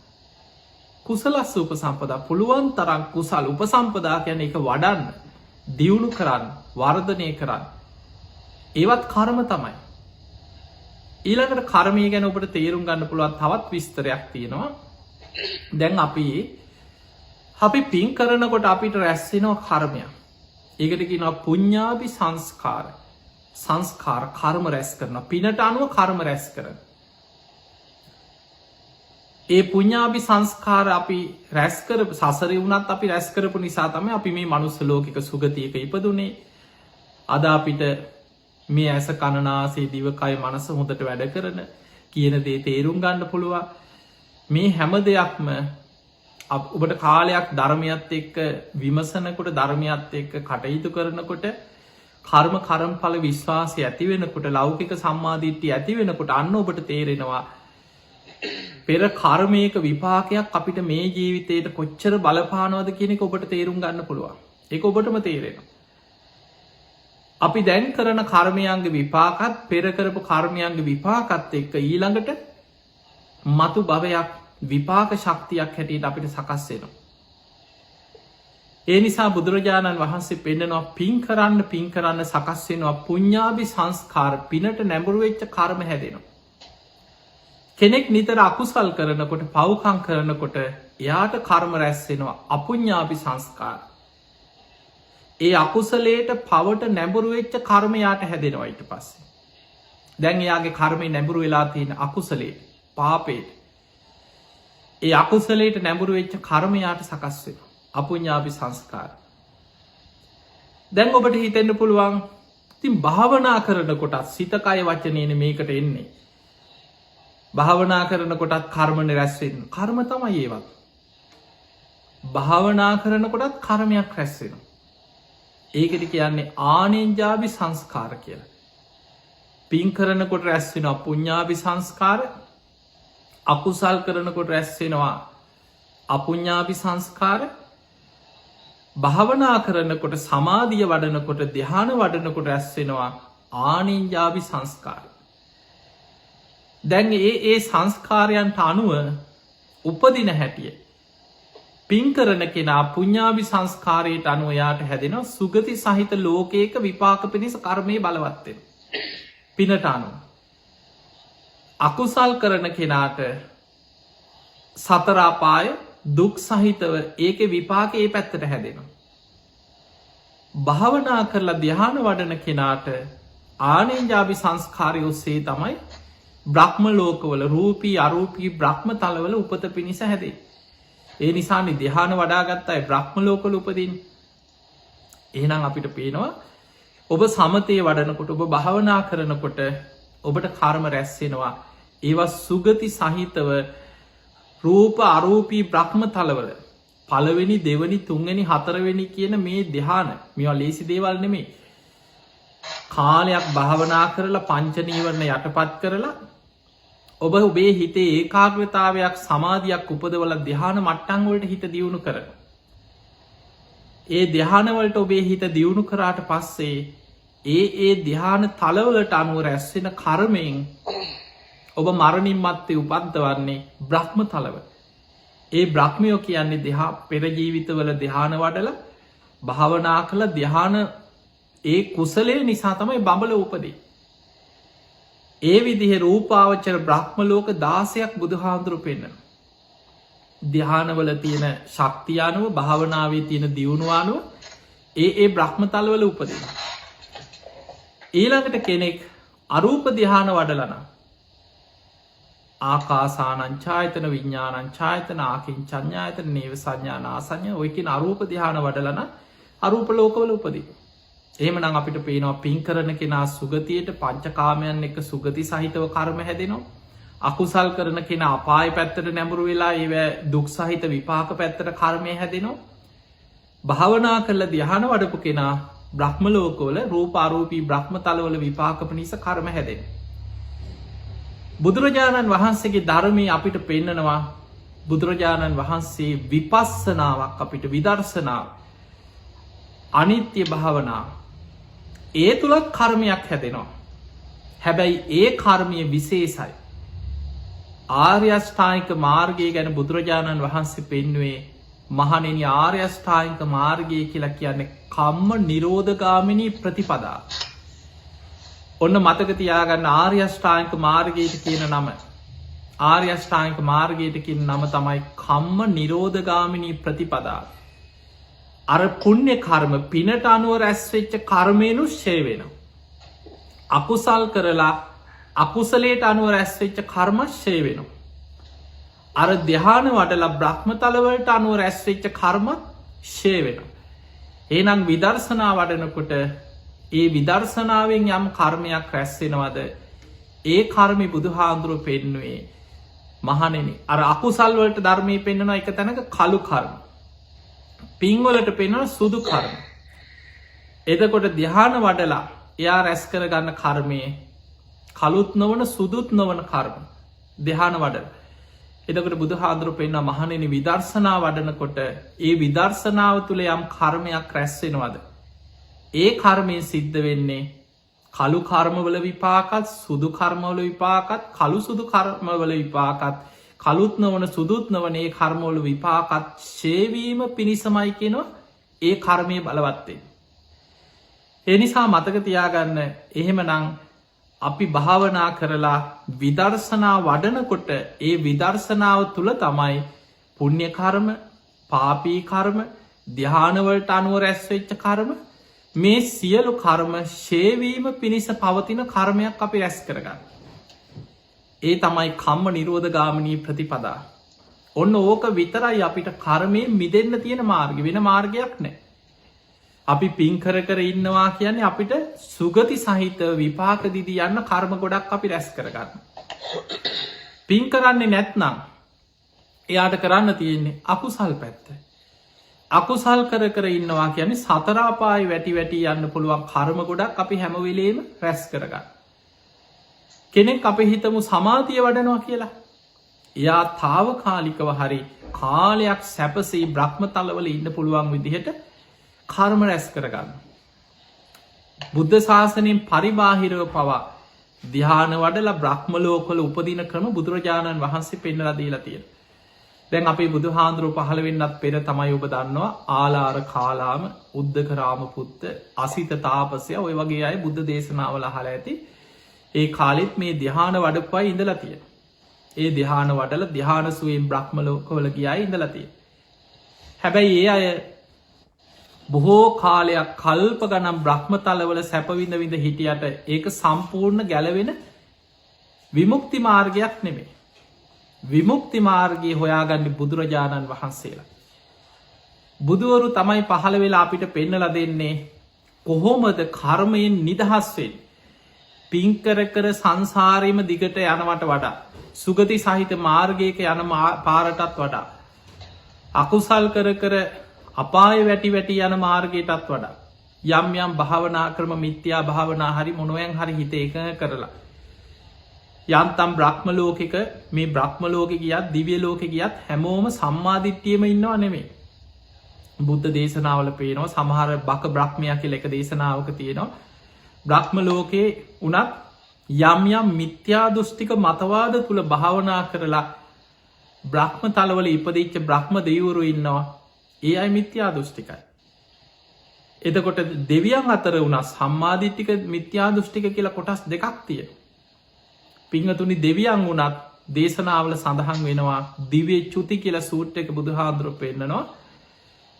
කුසලස්ස උපසම්පදා. පුළුවන් තරම් කුසල් උපසම්පදා කියන්නේ ඒක වඩන්න, දියුණු කරන්න, වර්ධනය කරන්න. ඒවත් කර්ම තමයි. ඊළඟට කර්මය ගැන ඔබට තේරුම් ගන්න පුළුවන් තවත් විස්තරයක් තියෙනවා. දැන් අපි පින් කරනකොට අපිට රැස් වෙනවා කර්මයක්. ඒකට කියනවා පුඤ්ඤාභි සංස්කාර. සංස්කාර කර්ම රැස් කරනවා. පිනට අනුව කර්ම රැස් කරනවා. ඒ පුඤ්ඤාභි සංස්කාර අපි රැස් කරපු සසරේ වුණත් අපි රැස් කරපු නිසා තමයි අපි මේ මනුස්ස ලෝකික සුගතියක ඉපදුනේ. අද අපිට මේ ඇස, කන, නාසය, දිව, කය, මනස හොඳට වැඩ කරන, කියන දේ තේරුම් ගන්න පුළුවන්. මේ හැම දෙයක්ම ඔබට කාලයක් ධර්මයත් එක්ක විමසනකොට, ධර්මයත් එක්ක කටයුතු කරනකොට, කර්මඵල විශ්වාසය ඇති වෙනකොට, ලෞකික සම්මාදිට්ඨිය ඇති වෙනකොට අන්න ඔබට තේරෙනවා පෙර කර්මයක විපාකයක් අපිට මේ ජීවිතයට කොච්චර බලපානවද කියන එක ඔබට තේරුම් ගන්න පුළුවන්. ඒක ඔබටම තේරෙනවා. අපි දැන් කරන කර්මයන්ගේ විපාකත්, පෙර කරපු කර්මයන්ගේ විපාකත් එක්ක ඊළඟට මතු භවයක්, විපාක ශක්තියක් හැටියට අපිට සකස් වෙනවා. ඒ නිසා බුදුරජාණන් වහන්සේ පෙන්නනවා පින් කරන්න සකස් වෙනවා පුඤ්ඤාභි සංස්කාර. පිනට නැඹුරු වෙච්ච කර්ම හැදෙනවා. කෙනෙක් නිතර අකුසල් කරනකොට, පව්කම් කරනකොට එයාට කර්ම රැස් වෙනවා අපුඤ්ඤාභි සංස්කාර. ඒ අකුසලයට, පවට නැඹුරු වෙච්ච කර්ම යාට හැදෙනවා ඊට පස්සේ. දැන් එයාගේ කර්මේ නැඹුරු වෙලා තියෙන අකුසලයට, පාපයට. ඒ අකුසලයට නැඹුරු වෙච්ච කර්ම යාට සකස් වෙනවා අපුඤ්ඤාභි සංස්කාර. දැන් ඔබට හිතෙන්න පුළුවන් ඉතින් භාවනා කරනකොටත් සිත, කය, වචනේනේ මේකට එන්නේ. භාවනා කරනකොටත් කර්මනේ රැස් වෙන්නේ. කර්ම තමයි ඒවත්. භාවනා කරනකොටත් කර්මයක් රැස් වෙනවා. ඒකට කියන්නේ ආනෙන්ජාභි සංස්කාර කියලා. පින් කරනකොට රැස් වෙනවා පුඤ්ඤාභි සංස්කාර. අකුසල් කරනකොට රැස් වෙනවා අපුඤ්ඤාභි සංස්කාර. භාවනා කරනකොට, සමාධිය වඩනකොට, ධ්‍යාන වඩනකොට රැස් වෙනවා ආනෙන්ජාභි සංස්කාර. දැන් ඒ සංස්කාරයන්ට අනුව උපදින හැටිය පින් කරන කෙනා පුඤ්ඤාභි සංස්කාරයට අනුව යාට හැදෙනවා සුගති සහිත ලෝකයක විපාක පිණිස කර්මයේ බලවත් වෙනවා. පිනට අනුව. අකුසල් කරන කෙනාට සතර අපාය දුක් සහිතව ඒකේ විපාකේ ඒ පැත්තට හැදෙනවා. භාවනා කරලා ධ්‍යාන වඩන කෙනාට ආනෙන්ජාභි සංස්කාරය ඔස්සේ තමයි බ්‍රහ්ම ලෝකවල, රූපී අරූපී බ්‍රහ්ම තලවල උපත පිණිස හැදේ. ඒ නිසානේ ධ්‍යාන වඩාගත් අය බ්‍රහ්ම ලෝකවල උපදින්නේ. එහෙනම් අපිට පේනවා ඔබ සමතේ වඩනකොට, ඔබ භාවනා කරනකොට ඔබට කර්ම රැස් වෙනවා. ඒවා සුගති සහිතව රූප අරූපී බ්‍රහ්ම තලවල පළවෙනි දෙවනි තුන්වෙනි හතරවෙනි කියන මේ ධ්‍යාන මේවා ලේසි දේවල් නෙමේ. කාලයක් භාවනා කරලා පංච නීවරණ යටපත් කරලා ඔබ ඔබේ හිතේ ඒකාග්‍රතාවයක් සමාධියක් උපදවල ධ්‍යාන මට්ටම් වලට හිත දියුණු කරන. ඒ ධ්‍යානවලට ඔබේ හිත දියුණු කරාට පස්සේ ඒ ධ්‍යාන තලවලට අනුව රැස්වෙන කර්මයෙන් ඔබ මරණින් මත්තේ උපද්දවන්නේ බ්‍රහ්ම තලව. ඒ බ්‍රහ්මයෝ කියන්නේ දෙහා පෙරජීවිතවල ධ්‍යාන වඩල භාවනා කළ ධ්‍යාන ඒ කුසලය නිසා තමයි බඹල උපදී. ඒ විදිහ රූපාවචර බ්‍රහ්මලෝක 16ක් බුදුහාන්දුරු පෙන්න්න. ධ්‍යානවල තියෙන ශක්තියානුව භාවනාවේ තියෙන දියුණුවානුව ඒ බ්‍රහ්මතල්වල උපදින. ඊළඟට කෙනෙක් අරූප ධ්‍යාන වඩලන ආකාසානංචායතන විඤ්ඥානංචායතන ආකින් චඥායතන නේව සංඥාන ආසඥ ඔයකින් අරූප ධ්‍යාන වඩලන අරූප ලෝකවල උපදී. එහෙමනම් අපිට පේනවා පින් කරන කෙනා සුගතියට පංචකාමයන් එක සුගති සහිතව කර්ම හැදෙනවා. අකුසල් කරන කෙන අපාය පැත්තට නැඹුරු වෙලා ඒ දුක් සහිත විපාක පැත්තට කර්මය හැදෙනවා. භාවනා කරල ධ්‍යාන වඩපු කෙනා බ්‍රහ්මලෝකවල රූපාරූපී බ්‍රහ්ම තලවල විපාක පිණිස කර්ම හැදෙන. බුදුරජාණන් වහන්සේගේ ධර්මය අපිට පෙන්නනවා බුදුරජාණන් වහන්සේ විපස්සනාවක් අපිට විදර්ශනාව අනිත්‍ය භාවනාව ඒ තුළත් කර්මයක් හැදෙනවා. හැබැයි ඒ කර්මය විශේෂයි. ආර්යෂ්ඨායික මාර්ගය ගැන බුදුරජාණන් වහන්සේ පෙන්නුවේ මහනෙන ආර්යෂ්ඨායික මාර්ගය කියලා කියන්නේ කම්ම නිරෝධගාමිනී ප්‍රතිපදා. ඔන්න මතකතියාගන්න ආර්යෂ්ඨායික මාර්ගයට කියන නම ආර්යෂ්ඨායික මාර්ගයට කියන නම තමයි කම්ම නිරෝධගාමිනී ප්‍රතිපදා. අර පුුණ්‍ය කර්ම පිනට අනුව රැස්වෙච්ච කර්මයනු ශය වෙන. අකුසල් කරලා අකුසලේට අනුව රැස්වෙච්ච කර්මශ්ෂය වෙනවා. අර ධ්‍යාන වඩලා බ්‍රහ්මතලවලට අනුව රැස්වෙච්ච කර්මත් ශය වෙනවා. ඒනම් විදර්ශනා වඩනකොට ඒ විදර්ශනාවෙන් යම් කර්මයක් රැස්සෙනවද ඒ කර්මි බුදුහාන්දුරුව පෙන්නුවේ මහනෙන අර අකුසල්වලට ධර්මය පෙන්න්නනවා එක තැනක කළු කර්ම. පින්වලට පෙන්වන සුදු කර්ම. එතකොට ධ්‍යාන වඩලා එයා රැස් කරගන්න කර්මය කළුත් නොවන සුදුත් නොවන කර්ම ධ්‍යාන වඩල. එතකට බුදුහාදුරු පෙන්න්න මහනෙන විදර්ශනා වඩනකොට ඒ විදර්ශනාව තුළ යම් කර්මයක් රැස්වෙනවද. ඒ කර්මය සිද්ධ වෙන්නේ කළු කර්මවල විපාකත් සුදු කර්මවල විපාකත් කළු සුදු කර්මවල විපාකත් කළුත් නොවන සුදුත් නොවන ඒ කර්මවල විපාකත් ශේවීම පිණිසමයි කෙනවා ඒ කර්මය බලවත්තේ. එනිසා මතකතියාගන්න එහෙම නං අපි භාවනා කරලා විදර්ශනා වඩනකොට ඒ විදර්ශනාව තුළ තමයි පුුණ්‍ය කර්ම පාපී කර්ම ධ්‍යානවලට අනුව රැස්වෙච්ච කර්ම මේ සියලු කර්ම ශේවීම පිණිස පවතින කර්මයක් අපි රැස් කරගන්න. ඒ තමයි කම්ම නිරෝධ ගාමිනී ප්‍රතිපදා. ඔන්න ඕක විතරයි අපිට කර්මය මිදන්න තියෙන මාර්ග වෙන මාර්ගයක් නෑ. අපි පින්කර කර ඉන්නවා කියන්නේ අපිට සුගති සහිත විපාකදිදී යන්න කර්ම ගොඩක් අපි රැස් කරගන්න. පින් කරන්නේ නැත්නම් එයාට කරන්න තියෙන්නේ අකුසල් පැත්ත. අකුසල් කර ඉන්නවා කියන්නේ සතරාපායි වැටි වැටි යන්න පුළුවන් කර්ම ගොඩක් අපි හැමවෙලේම රැස් කරගන්න. කෙනෙක් අපි හිතමු සමාධිය වඩනවා කියලා. එයා තාවකාලිකව හරි කාලයක් සැපසේ බ්‍රහ්ම තලවල ඉන්න පුළුවන් විදිහට කර්ම රැස් කරගන්න. බුද්ධ ශාසනයෙන් පරිබාහිරව පවා ධ්‍යාන වඩල බ්‍රහ්මලෝකල උපදින ක්‍රම බුදුරජාණන් වහන්සේ පෙන්නලා දීලා තියෙන. දැන් අපේ බුදු හාන්දුරුව පහළවෙන්නත් පෙර තමයි ඔබ දන්නවා ආලාර කාලාම උද්ධකරාම පුත්ත අසිත තාපසය ඔය වගේ අය බුද්ධ දේශනාවල හල ඇති ඒ කාලෙත් මේ ධ්‍යාන වඩපුයි ඉඳලා තියෙන. ඒ ධ්‍යාන වඩල ධ්‍යානසුවෙන් බ්‍රහ්මලෝකවල ගියයි ඉඳලා තියෙන. හැබැයි ඒ අය බොහෝ කාලයක් කල්ප ගනම් බ්‍රහ්මතලවල සැපවිඳ විඳ හිටියට ඒක සම්පූර්ණ ගැලවෙන විමුක්ති මාර්ගයක් නෙමේ. විමුක්ති මාර්ගයේ හොයාගන්න බුදුරජාණන් වහන්සේලා. බුදුවරු තමයි පහළ වෙලා අපිට පෙන්නල දෙන්නේ කොහොමද කර්මයෙන් නිදහස්වෙන් පින්කර කර සංසාරයම දිගට යනවට වඩා සුගති සහිත මාර්ගයක යන පාරටත් වඩා අකුසල් කර කර අපාය වැටි වැටි යන මාර්ගයටත් වඩා යම් යම් භාවනා ක්‍රම මිත්‍යා භාවනා හරි මොනුවෙන් හරි හිත එක කරලා යන්තම් බ්‍රහ්ම ලෝකෙක මේ බ්‍රහ්ම ලෝක ගියත් දිව්‍ය ලෝක ගියත් හැමෝම සම්මාදිට්ඨියම ඉන්නවා නෙමෙයි. බුද්ධ දේශනාවල පේනවා සමහර බක බ්‍රහ්මයා කියලා එක දේශනාවක තියෙනවා බ්‍රහ්ම ලෝකේ උනත් යම් යම් මිත්‍යා දෘෂ්ටික මතවාද තුල භාවනා කරලා බ්‍රහ්ම තලවල ඉපදිච්ච බ්‍රහ්ම දෙවිවරු ඉන්නවා. ඒ අය මිත්‍යා දෘෂ්ටිකයි. එතකොට දෙවියන් අතර වුණා සම්මාදිට්ඨික මිත්‍යා දෘෂ්ටික කියලා කොටස් දෙකක් තියෙනවා. පිංහතුනි දෙවියන් වුණත් දේශනාවල සඳහන් වෙනවා දිව්‍ය චුති කියලා සූත්‍රයක බුදුහාඳුරෝ පෙන්නනවා.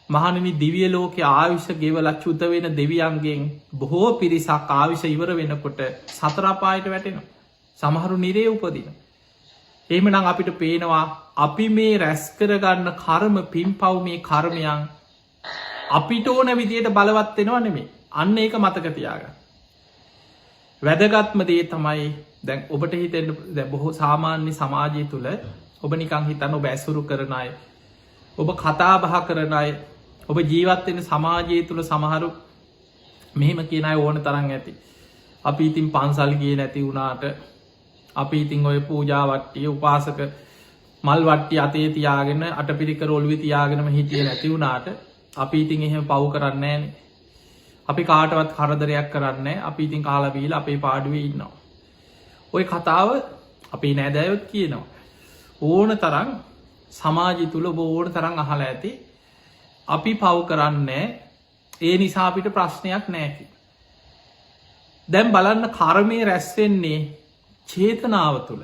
මහණෙනි දිව්‍ය ලෝකයේ ආයුෂ ගෙවලා චුත වෙන දෙවියන්ගෙන් බොහෝ පිරිසක් ආයුෂ ඉවර වෙනකොට සතර අපායට වැටෙනවා. සමහරු නිරේ උපදිනවා. එහෙමනම් අපිට පේනවා අපි මේ රැස් කරගන්න කර්ම පින්පව් මේ කර්මයන් අපිට ඕන විදියට බලවත් වෙනව නෙමෙයි. අන්න ඒක මතක තියාගන්න. වැදගත්ම දේ තමයි දැන් ඔබට හිතෙන්න දැන් බොහෝ සාමාන්‍ය සමාජය තුළ ඔබ නිකන් හිතන්න ඔබ ඇසුරු කරන අය ඔබ කතා බහ කරන අය ඔබ ජීවත් වෙන සමාජය තුළ සමහරු මෙහෙම කියන අය ඕන තරම් ඇති. අපි ඉතින් පන්සල් ගියේ නැති වුණාට අපි ඉතින් ඔය පූජා වට්ටිය උපාසක මල් වට්ටිය අතේ තියාගෙන අටපිරිකර ඔළුවේ තියාගෙනම හිටියේ නැති වුණාට අපි ඉතින් එහෙම පව් කරන්නේ නැහනේ. අපි කාටවත් කරදරයක් කරන්නේ අපි ඉතින් කාලා බීලා අපේ පාඩුවේ ඉන්නවා. ඔය කතාව අපේ නෑදෑයොත් කියනවා. ඕන තරම් සමාජය තුළ ඔබ ඕන තරම් අහලා ඇති අපි පව් කරන්නේ ඒ නිසා අපිට ප්‍රශ්නයක් නැහැ. දැන් බලන්න කර්මය රැස් වෙන්නේ චේතනාව තුළ.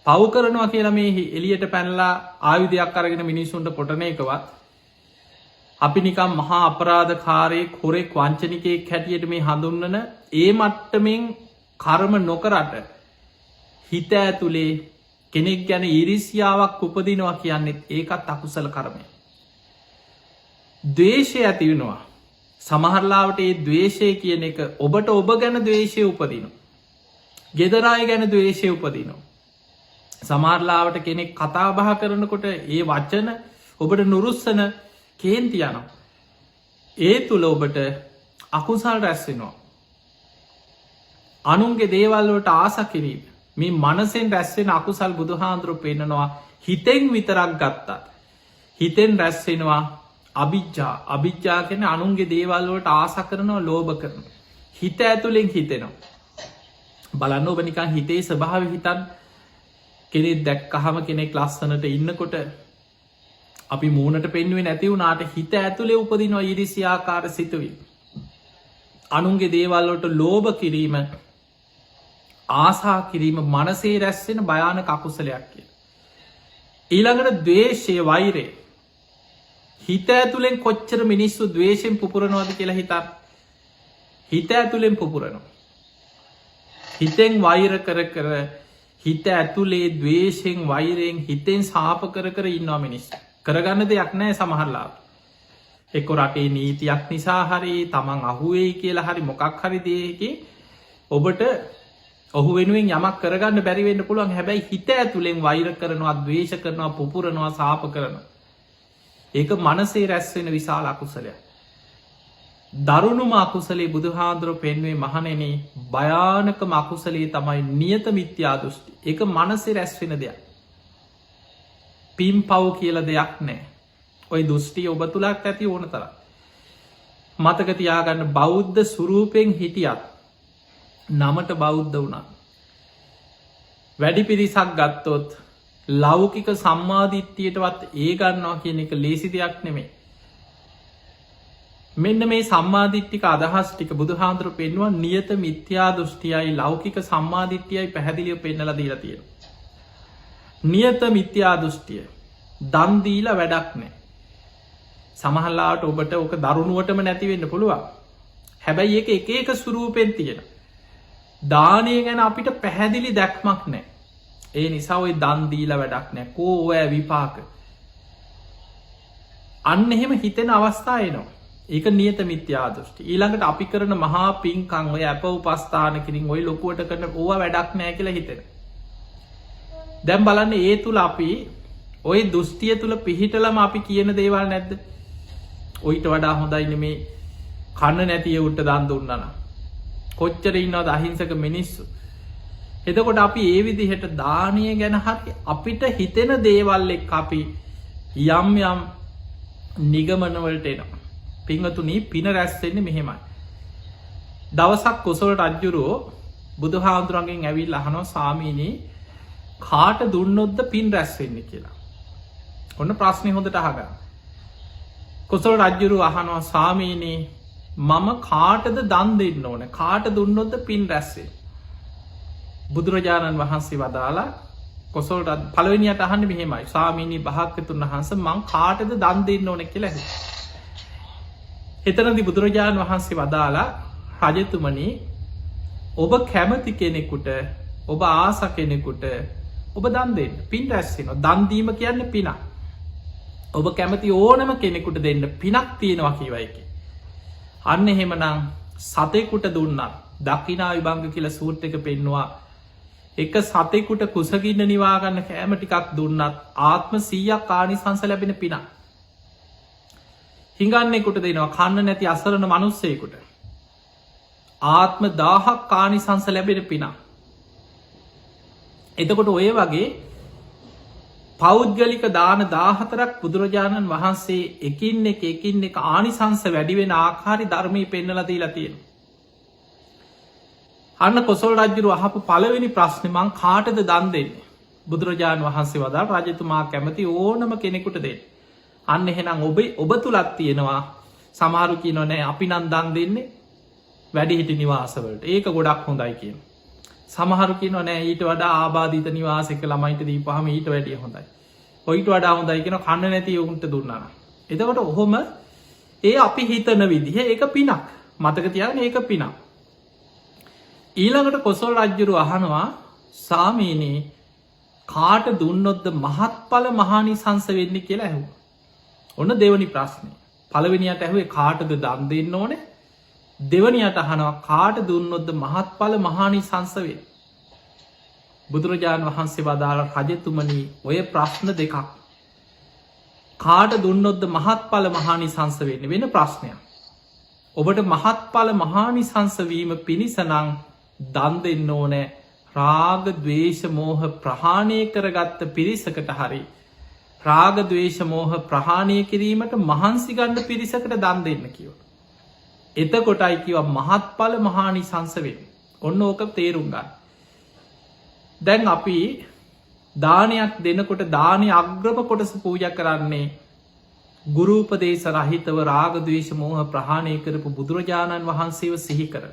පව් කරනවා කියලා මේ එළියට පැනලා ආයුධයක් අරගෙන මිනිස්සුන්ට කොටන එකවත් අපි නිකම් මහා අපරාධකාරයෙක් හොරෙක් වංචනිකයෙක් හැටියට මේ හඳුන්වන ඒ මට්ටමින් කර්ම නොකරට හිත ඇතුලේ කෙනෙක් ගැන ඊරිසියාවක් උපදිනවා කියන්නෙත් ඒකත් අකුසල කර්මය. ද්වේෂය ඇති වෙනවා. සමහරලාවට ඒ ද්වේෂය කියන එක ඔබට ඔබ ගැන ද්වේෂය උපදිනවා. ගෙදර අය ගැන ද්වේෂය උපදිනවා. සමහරලාවට කෙනෙක් කතා බහ කරනකොට ඒ වචන ඔබට නුරුස්සන කේන්ති යනවා. ඒ තුල ඔබට අකුසල් රැස් වෙනවා. අනුන්ගේ දේවල් වලට ආස කිරීම මේ මනසෙන් රැස් වෙන අකුසල් බුදුහාඳුරෝ පෙන්නනවා හිතෙන් විතරක් ගත්තත් හිතෙන් රැස් වෙනවා අවිජ්ජා. අවිජ්ජා කියන්නේ අනුන්ගේ දේවල් වලට ආස කරනවා ලෝභ කරනවා. හිත ඇතුලෙන් හිතෙනවා. බලන්න ඔබ නිකන් හිතේ ස්වභාවය හිතන් කෙනෙක් දැක්කහම කෙනෙක් ලස්සනට ඉන්නකොට අපි මූණට පෙන්වෙන්නේ නැති වුණාට හිත ඇතුලේ උපදිනවා ඊර්ෂ්‍යාකාර සිතුවිලි. අනුන්ගේ දේවල් වලට ලෝභ කිරීම ආසා කිරීම මනසේ රැස් වෙන භයානක අකුසලයක් කියලා. ඊළඟට ද්වේෂය වෛරය. හිත ඇතුලෙන් කොච්චර මිනිස්සු ද්වේෂයෙන් පුපුරනවද කියලා හිතන්න. හිත ඇතුලෙන් පුපුරනවා. හිතෙන් වෛර කර කර හිත ඇතුලේ ද්වේෂයෙන් වෛරයෙන් හිතෙන් සාප කර කර ඉන්නවා මිනිස්සු. කරගන්න දෙයක් නැහැ සමහරලාට. එක්ක රටේ නීතියක් නිසා හරි තමන් අහුවෙයි කියලා හරි මොකක් හරි දෙයකින් ඔබට ඔහු වෙනුවෙන් යමක් කරගන්න බැරි වෙන්න පුළුවන්. හැබැයි හිත ඇතුලෙන් වෛර කරනවා, ද්වේෂ කරනවා, පුපුරනවා, සාප කරනවා. ඒක මනසේ රැස් වෙන විශාල අකුසලයක්. දරුණුම අකුසලේ බුදුහාඳුරෝ පෙන්වේ මහණෙනි භයානකම අකුසලේ තමයි නියත මිත්‍යා දෘෂ්ටි. ඒක මනසේ රැස් වෙන දෙයක්. පින් පව් කියලා දෙයක් නැහැ. ඔය දෘෂ්ටි ඔබ තුලක් ඇති ඕන තරම්. මතක තියාගන්න බෞද්ධ ස්වරූපෙන් හිටියත් නමට බෞද්ධ වුණා. වැඩි පිරිසක් ගත්තොත් ලෞකික සම්මාදිට්ඨියටවත් ඒ ගන්නවා කියන එක ලේසි දෙයක් නෙමෙයි. මෙන්න මේ සම්මාදිට්ඨික අදහස් ටික බුදුහාඳුරෝ පෙන්වුවා නියත මිත්‍යා දෘෂ්ටියයි ලෞකික සම්මාදිට්ඨියයි පැහැදිලිව පෙන්නලා දීලා තියෙනවා. නියත මිත්‍යා දෘෂ්ටිය දන් දීලා වැඩක් නැහැ. සමහරවිට ඔබට ඕක දරුණුවටම නැති වෙන්න පුළුවන්. හැබැයි ඒක එක එක ස්වරූපෙන් තියෙනවා. දානය ගැන අපිට පැහැදිලි දැක්මක් නැහැ. ඒ නිසා ওই දන් දීලා වැඩක් නැහැ. කෝ ඔය විපාක. අන්න එහෙම හිතෙන අවස්ථා එනවා. ඒක නියත මිත්‍යා දෘෂ්ටි. ඊළඟට අපි කරන මහා පින්කම් ඔය අප උපස්ථාන කිරින් ඔය ලොකුවට කරන ඕවා වැඩක් නෑ කියලා හිතෙන. දැන් බලන්න ඒ තුල අපි ඔය දෘෂ්ටිය තුල පිහිටලම අපි කියන දේවල් නැද්ද? ඔයිට වඩා හොඳයි නෙමේ කන්න නැති උට දන් දුන්නා නම්. කොච්චර ඉන්නවද අහිංසක මිනිස්සු. එතකොට අපි ඒ විදිහට දානය ගැන හරි අපිට හිතෙන දේවල් එක්ක අපි යම් යම් නිගමන වලට එනවා. පින්වතුනි පින රැස් වෙන්නේ මෙහෙමයි. දවසක් කොසල් රජුරෝ බුදුහාමුදුරන්ගෙන් ඇවිල්ලා අහනවා ස්වාමීනි කාට දුන්නොත්ද පින් රැස් වෙන්නේ කියලා. ඔන්න ප්‍රශ්නේ හොඳට අහගන්න. කොසල් රජුරෝ අහනවා ස්වාමීනි මම කාටද දන් දෙන්න ඕන? කාට දුන්නොත්ද පින් රැස් වෙන්නේ? බුදුරජාණන් වහන්සේ වදාලා කොසල් රජ පළවෙනියට අහන්නේ මෙහෙමයි. ස්වාමීනි භාග්‍යවතුන් වහන්සේ මං කාටද දන් දෙන්න ඕන කියලා ඇහුවා. එතනදී බුදුරජාණන් වහන්සේ වදාලා රජතුමනි ඔබ කැමති කෙනෙකුට ඔබ ආස කෙනෙකුට ඔබ දන් දෙන්න පින් රැස් වෙනවා. දන් දීම කියන්නේ පිනක්. ඔබ කැමති ඕනම කෙනෙකුට දෙන්න පිනක් තියෙනවා කියවයි කිය. අන්න එහෙමනම් සතෙකුට දුන්නා දකිනා විභංග කියලා සූත්‍ර එක පෙන්නවා. එක සතෙකුට කුසගින්න නිවා ගන්න කෑම ටිකක් දුන්නත් ආත්ම 100ක් ආනිසංස ලැබෙන පිනක්. හිඟන්නෙකුට දෙනවා කන්න නැති අසරණ මනුස්සයෙකුට ආත්ම 1000ක් ආනිසංස ලැබෙන පිනක්. එතකොට ඔය වගේ පෞද්ගලික දාන 14ක් බුදුරජාණන් වහන්සේ එකින් එක ආනිසංස වැඩි වෙන ආකාරي ධර්මයේ පෙන්නලා දීලා තියෙනවා. අන්න කොසල් රජුරු අහපු පළවෙනි ප්‍රශ්නේ මං කාටද දන් දෙන්නේ? බුදුරජාණන් වහන්සේ වදාළ රජතුමා කැමති ඕනම කෙනෙකුට දෙන්න. අන්න එහෙනම් ඔබ තුලත් තියෙනවා සමහරු කියනවා නෑ අපි නම් දන් දෙන්නේ වැඩිහිටි නිවාසවලට. ඒක ගොඩක් හොඳයි කියනවා. සමහරු කියනවා නෑ ඊට වඩා ආබාධිත නිවාසයක ළමයින්ට දීපුවාම ඊට වැඩිය හොඳයි. ඔයිට වඩා හොඳයි කියන කන්න නැති උන්ට දුන්නා නම්. එතකොට ඔහොම ඒ අපි හිතන විදිහ ඒක පිනක්. මතක තියාගන්න ඒක පිනක්. ඊළඟට කොසල් රජුරු අහනවා ස්වාමීනි කාට දුන්නොත්ද මහත්ඵල මහානිසංස වෙන්නේ කියලා ඇහුවා. ඔන්න දෙවනි ප්‍රශ්නේ. පළවෙනියට ඇහුවේ කාටද දන් දෙන්න ඕනේ? දෙවනියට අහනවා කාට දුන්නොත්ද මහත්ඵල මහානිසංස වෙන්නේ? බුදුරජාණන් වහන්සේ වදාළ රජතුමනි ඔය ප්‍රශ්න දෙකක්. කාට දුන්නොත්ද මහත්ඵල මහානිසංස වෙන්නේ වෙන ප්‍රශ්නයක්. ඔබට මහත්ඵල මහානිසංස වීම පිණිස නම් දන් දෙන්න ඕනේ රාග ద్వේෂ මෝහ ප්‍රහාණය කරගත්ත පිරිසකට හරි රාග ద్వේෂ මෝහ ප්‍රහාණය කිරීමට මහන්සි ගන්න පිරිසකට දන් දෙන්න කිව්වා. එතකොටයි කිව්වා මහත්ඵල මහානිසංස වෙන්නේ. ඔන්න ඕක තේරුම් ගන්න. දැන් අපි දානයක් දෙනකොට දානයේ අග්‍රම කොටස පූජා කරන්නේ ගුරු උපදේශ රහිතව රාග ద్వේෂ මෝහ ප්‍රහාණය කරපු බුදුරජාණන් වහන්සේව සිහි කර.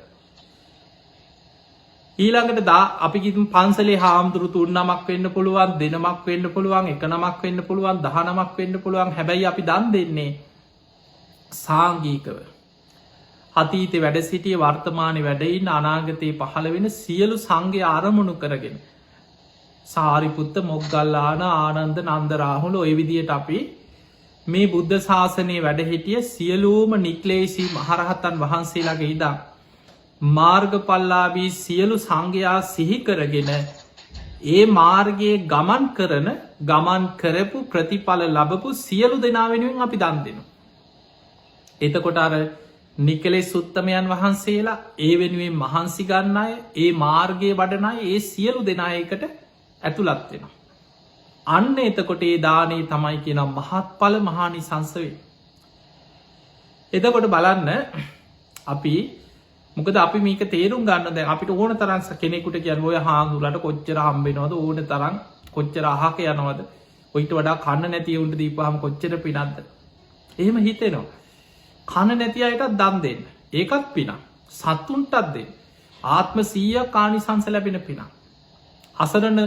ඊළඟට අපි කිව්ව පන්සලේ හාමුදුරු 3 නමක් වෙන්න පුළුවන්, 2 නමක් වෙන්න පුළුවන්, 1 නමක් වෙන්න පුළුවන්, 10 නමක් වෙන්න පුළුවන්. හැබැයි අපි දන් දෙන්නේ සාංගිකව. අතීතේ වැඩ සිටියේ වර්තමානයේ වැඩ ඉන්න අනාගතේ පහළ වෙන සියලු සංඝයා ආරමුණු කරගෙන සාරිපුත්ත මොග්ගල්ලාන ආනන්ද නන්ද රාහුල ඔය විදියට අපි මේ බුද්ධ ශාසනයේ වැඩ හිටිය සියලුම නික්ලේශී මහරහතන් වහන්සේලාගේ ඉඳන් මාර්ගඵලලාභී සියලු සංඝයා සිහි කරගෙන ඒ මාර්ගයේ ගමන් කරපු ප්‍රතිඵල ලැබපු සියලු දෙනා වෙනුවෙන් අපි දන් දෙනවා. එතකොට අර නිකලෙස් උත්තමයන් වහන්සේලා ඒ වෙනුවෙන් මහන්සි ගන්න අය, ඒ මාර්ගයේ වඩන අය, ඒ සියලු දෙනා එකට ඇතුළත් වෙනවා. අන්න එතකොට ඒ දානේ තමයි කියනවා මහත්ඵල මහානිසංස වෙන්නේ. එතකොට බලන්න අපි මොකද අපි මේක තේරුම් ගන්න දැන් අපිට ඕන තරම් කෙනෙකුට කියන්නේ ඔය හාමුදුරට කොච්චර හම්බ වෙනවද ඕන තරම් කොච්චර අහක යනවද ඔයිට වඩා කන්න නැති උන්ට දීපුවාම කොච්චර පිනක්ද එහෙම හිතෙනවා. කන නැති අයටත් දන් දෙන්න. ඒකත් පිනක්. සතුන්ටත් දෙන්න. ආත්ම 100ක් ආනිසංස ලැබෙන පිනක්. අසරණ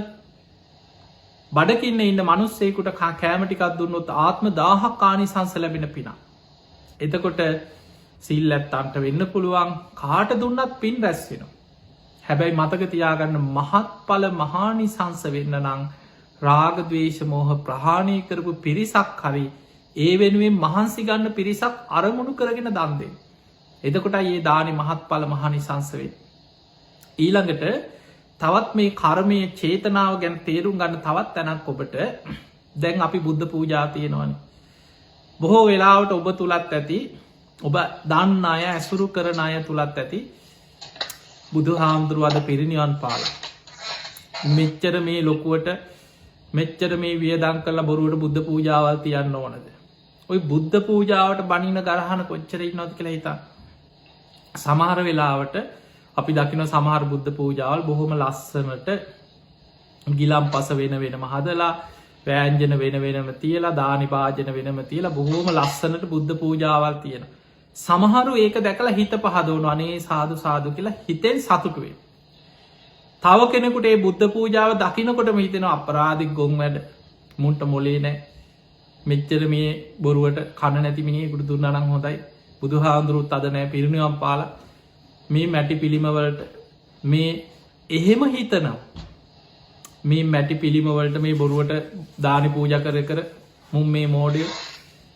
බඩකින්න ඉන්න මිනිස්සෙකුට කෑම ටිකක් දුන්නොත් ආත්ම 1000ක් ආනිසංස ලැබෙන පිනක්. එතකොට සිල් ඇත්තන්ට වෙන්න පුළුවන් කාට දුන්නත් පින් රැස් වෙනවා. හැබැයි මතක තියාගන්න මහත්ඵල මහානිසංස වෙන්න නම් රාග ద్వේෂ මෝහ ප්‍රහාණය කරපු පිරිසක් හරි ඒ වෙනුවෙන් මහන්සි ගන්න පිරිසක් අරමුණු කරගෙන දන් දෙන්න. එතකොට ඒ දානෙ මහත්ඵල මහානිසංස වෙයි. ඊළඟට තවත් මේ කර්මය චේතනාව ගැන තේරුම් ගන්න තවත් තැනක් ඔබට දැන් අපි බුද්ධ පූජා තියෙනවනේ. බොහෝ වෙලාවට ඔබ තුලත් ඇති ඔබ දන්න අය ඇසුරු කරන අය තුලත් ඇති බුදු හාමුදුරුවද පිරිනිවන් පාලා. මෙච්චර මේ ලොකුවට මෙච්චර මේ වියදං කරලා බොරුවට බුද්ධ පූජාවල් තියන්න ඕනද. ඔයි බුද්ධ පූජාවට බනින ගරහන කොච්චර ඉන්නවද කියලා හිතා. සමහර වෙලාවට අපි දකින සමහර බුද්ධ පූජාවල් බොහොම ලස්සනට ගිලම් පස වෙන වෙනම හදලා වෑන්ජන වෙන වෙනම තියලා දානි භාජන වෙනම තියලා බොහෝම ලස්සනට බුද්ධ පූජාවල් තියෙන. සමහරු ඒක දැකලා හිත පහදවන අනේ සාදු සාදු කියලා හිතෙන් සතුටුවේ. තව කෙනෙකුට ඒ බුද්ධ පූජාව දකිනකොටම හිතෙන අපරාධික ගොන් වැඩ මුන්ට මොලේ නෑ මෙච්චර මේ බොරුවට කණ නැති මිනිහෙකුට දුන්නා නම් හොඳයි. බුදු හාමුදුරුවොත් අද නෑ පිරිනිවන් පාලා මේ මැටි පිළිමවලට මේ එහෙම හිතනවා. මේ මැටි පිළිමවලට මේ බොරුවට දානි පූජ කර මුම් මේ මෝඩිය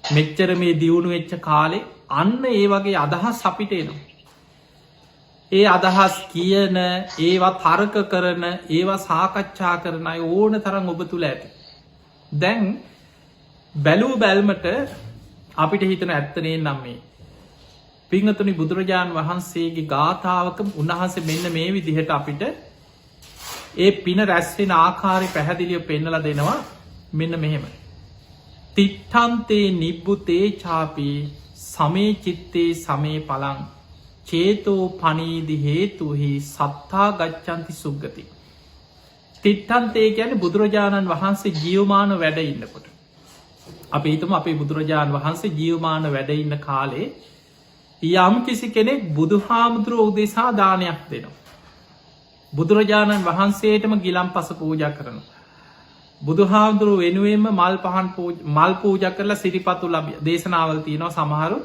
මෙච්චර මේ දියුණු වෙච්ච කාලේ අන්න ඒ වගේ අදහස් අපිට එනවා. ඒ අදහස් කියන ඒවා තර්ක කරන ඒවා සාකච්ඡා කරන අය ඕන තරම් ඔබ තුළ ඇති. දැන් බැලූ බැල්මට අපිට හිතන ඇත්තනේ නම් මේ පිංහතුනි බුදුරජාණන් වහන්සේගේ ගාථාවක උන්වහන්සේ මෙන්න මේ විදිහට අපිට ඒ පින රැස්වෙන ආකාරය පැහැදිලිය පෙන්නල දෙනවා මෙන්න මෙහෙම. තිට්ටන්තේ නිබ්බුතේ චාපී සමේ චිත්තේ සමේ පලං චේතෝ පනීදි හේතුහි සත්තා ගච්ඡන්ති සුග්ගති. තිට්ටන්තේ ගැන බුදුරජාණන් වහන්සේ ජීවමාන වැඩ ඉන්නකොට. අපි හිතමු අපේ බුදුරජාණන් වහන්සේ ජීවමාන වැඩ ඉන්න කාලේ යම් කිසි කෙනෙක් බුදු හාමුදුරුවෝ උදෙසා දානයක් දෙනවා. බුදුරජාණන් වහන්සේටම ගිලම් පස පූජ කරන. බුදු හාමුදුරුව වෙනුවෙන්ම මල් පූජ කරලා සිරිපතුල් ලබ දේශනාවල් තියනවා සමහරු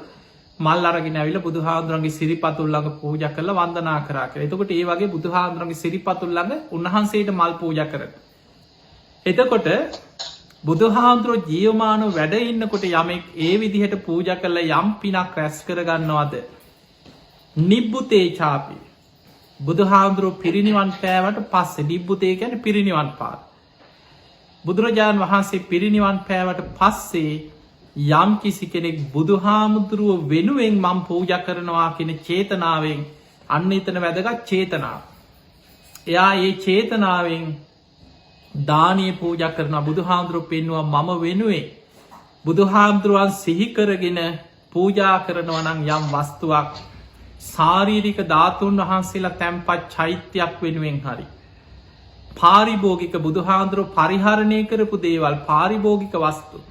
මල් අරගෙන ඇවිල බුදු හාමුදුරන්ගේ සිරිපතුල්ලඟ පූජ කරලා වන්දනා කරා කර. එතකොට ඒ වගේ බුදු හාමුදුරන්ගේ සිරිපතුල්ලඟ උන්වහන්සේට මල් පූජ කරන. එතකොට බුදු හාමුදුරුව ජීවමානව වැඩ ඉන්නකොට යමෙක් ඒ විදිහට පූජ කරලා යම් පිනක් රැස් කරගන්නවාද නිබ්බුතේ චාපි බුදු හාමුදුරුව පිරිනිවන් පෑවට පස්සේ නිබ්බුතේ ගැන පිරිනිවන් පාර. බුදුරජාණන් වහන්සේ පිරිනිවන් පෑවට පස්සේ යම් කිසි කෙනෙක් බුදු හාමුදුරුව වෙනුවෙන් මං පූජ කරනවා කෙන චේතනාවෙන් අන්න එතන වැදගත් චේතනාව. එයා ඒ චේතනාවෙන් දානය පූජ කරන බුදු හාමුදුරුව පෙන්වා මම වෙනුවේ බුදු හාමුදුරුවන් සිහිකරගෙන පූජා කරනවනං යම් වස්තුවක් සාරීරික ධාතුන් වහන්සේලා තැන්පත් චෛත්‍යයක් වෙනුවෙන් හරි. පාරිභෝගික බුදුහාන්දුරුව පරිහරණය කරපු දේවල් පාරිභෝගික වස්තු.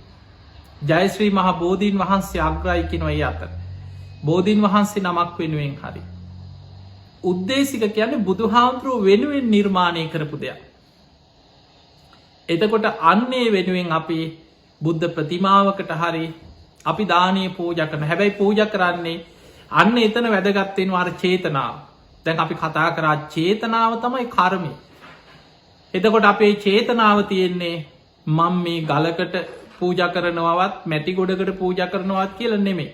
ජයශ්‍රී මහ බෝධීන් වහන්සේ අග්‍රයිකිනො ඒ අතර. බෝධීන් වහන්සේ නමක් වෙනුවෙන් හරි. උද්දේශික කියන්නේ බුදුහාන්දුරුව වෙනුවෙන් නිර්මාණය කරපු දෙයක්. එතකොට අන්නේ වෙනුවෙන් අපි බුද්ධ ප්‍රතිමාවකට හරි අපි දානය පූජ කරන හැබැයි පූජ කරන්නේ අන්න එතන වැදගත්තෙන් වාර චේතනාව. දැන් අපි කතා කරා චේතනාව තමයි කර්මය. එතකොට අපේ චේතනාව තියෙන්නේ මං මේ ගලකට පූජ කරනවත් මැටි ගොඩකට පූජ කරනවත් කියල නෙමේ.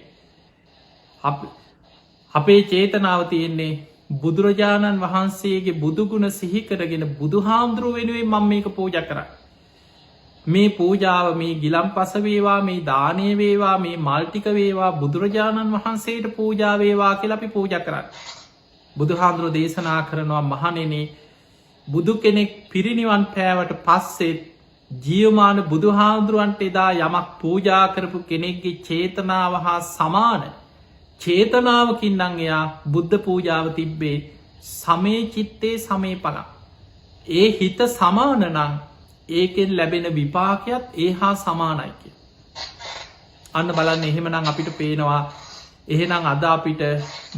අපේ චේතනාව තියෙන්නේ බුදුරජාණන් වහන්සේගේ බුදුගුණ සිහිකරගෙන බුදු හාමුදුරුව වෙනුවෙන් මං මේක පූජ කර. මේ පූජාව මේ ගිලම් පසවේවා මේ දානය වේවා මේ මල්ටික වේවා බුදුරජාණන් වහන්සේට පූජාවේවා කියල අපි පූජ කරන්න. බුදු හාමුදුරුව දේශනා කරනවා මහනෙනේ බුදු කෙනෙක් පිරිනිවන් පෑවට පස්සෙත් ජියවමාන බුදු හාමුදුරුවන්ට එදා යමක් පූජා කරපු කෙනෙක්ගේ චේතනාව හා සමාන චේතනාවකින් නං එයා බුද්ධ පූජාව තිබ්බේ සමේ චිත්තේ සමේ පලා. ඒ හිත සමානනං ඒකෙන් ලැබෙන විපාකයක් ඒ හා සමානයි කිය. අන්න බලන්න එහෙමනම් අපිට පේනවා එහෙනම් අද අපිට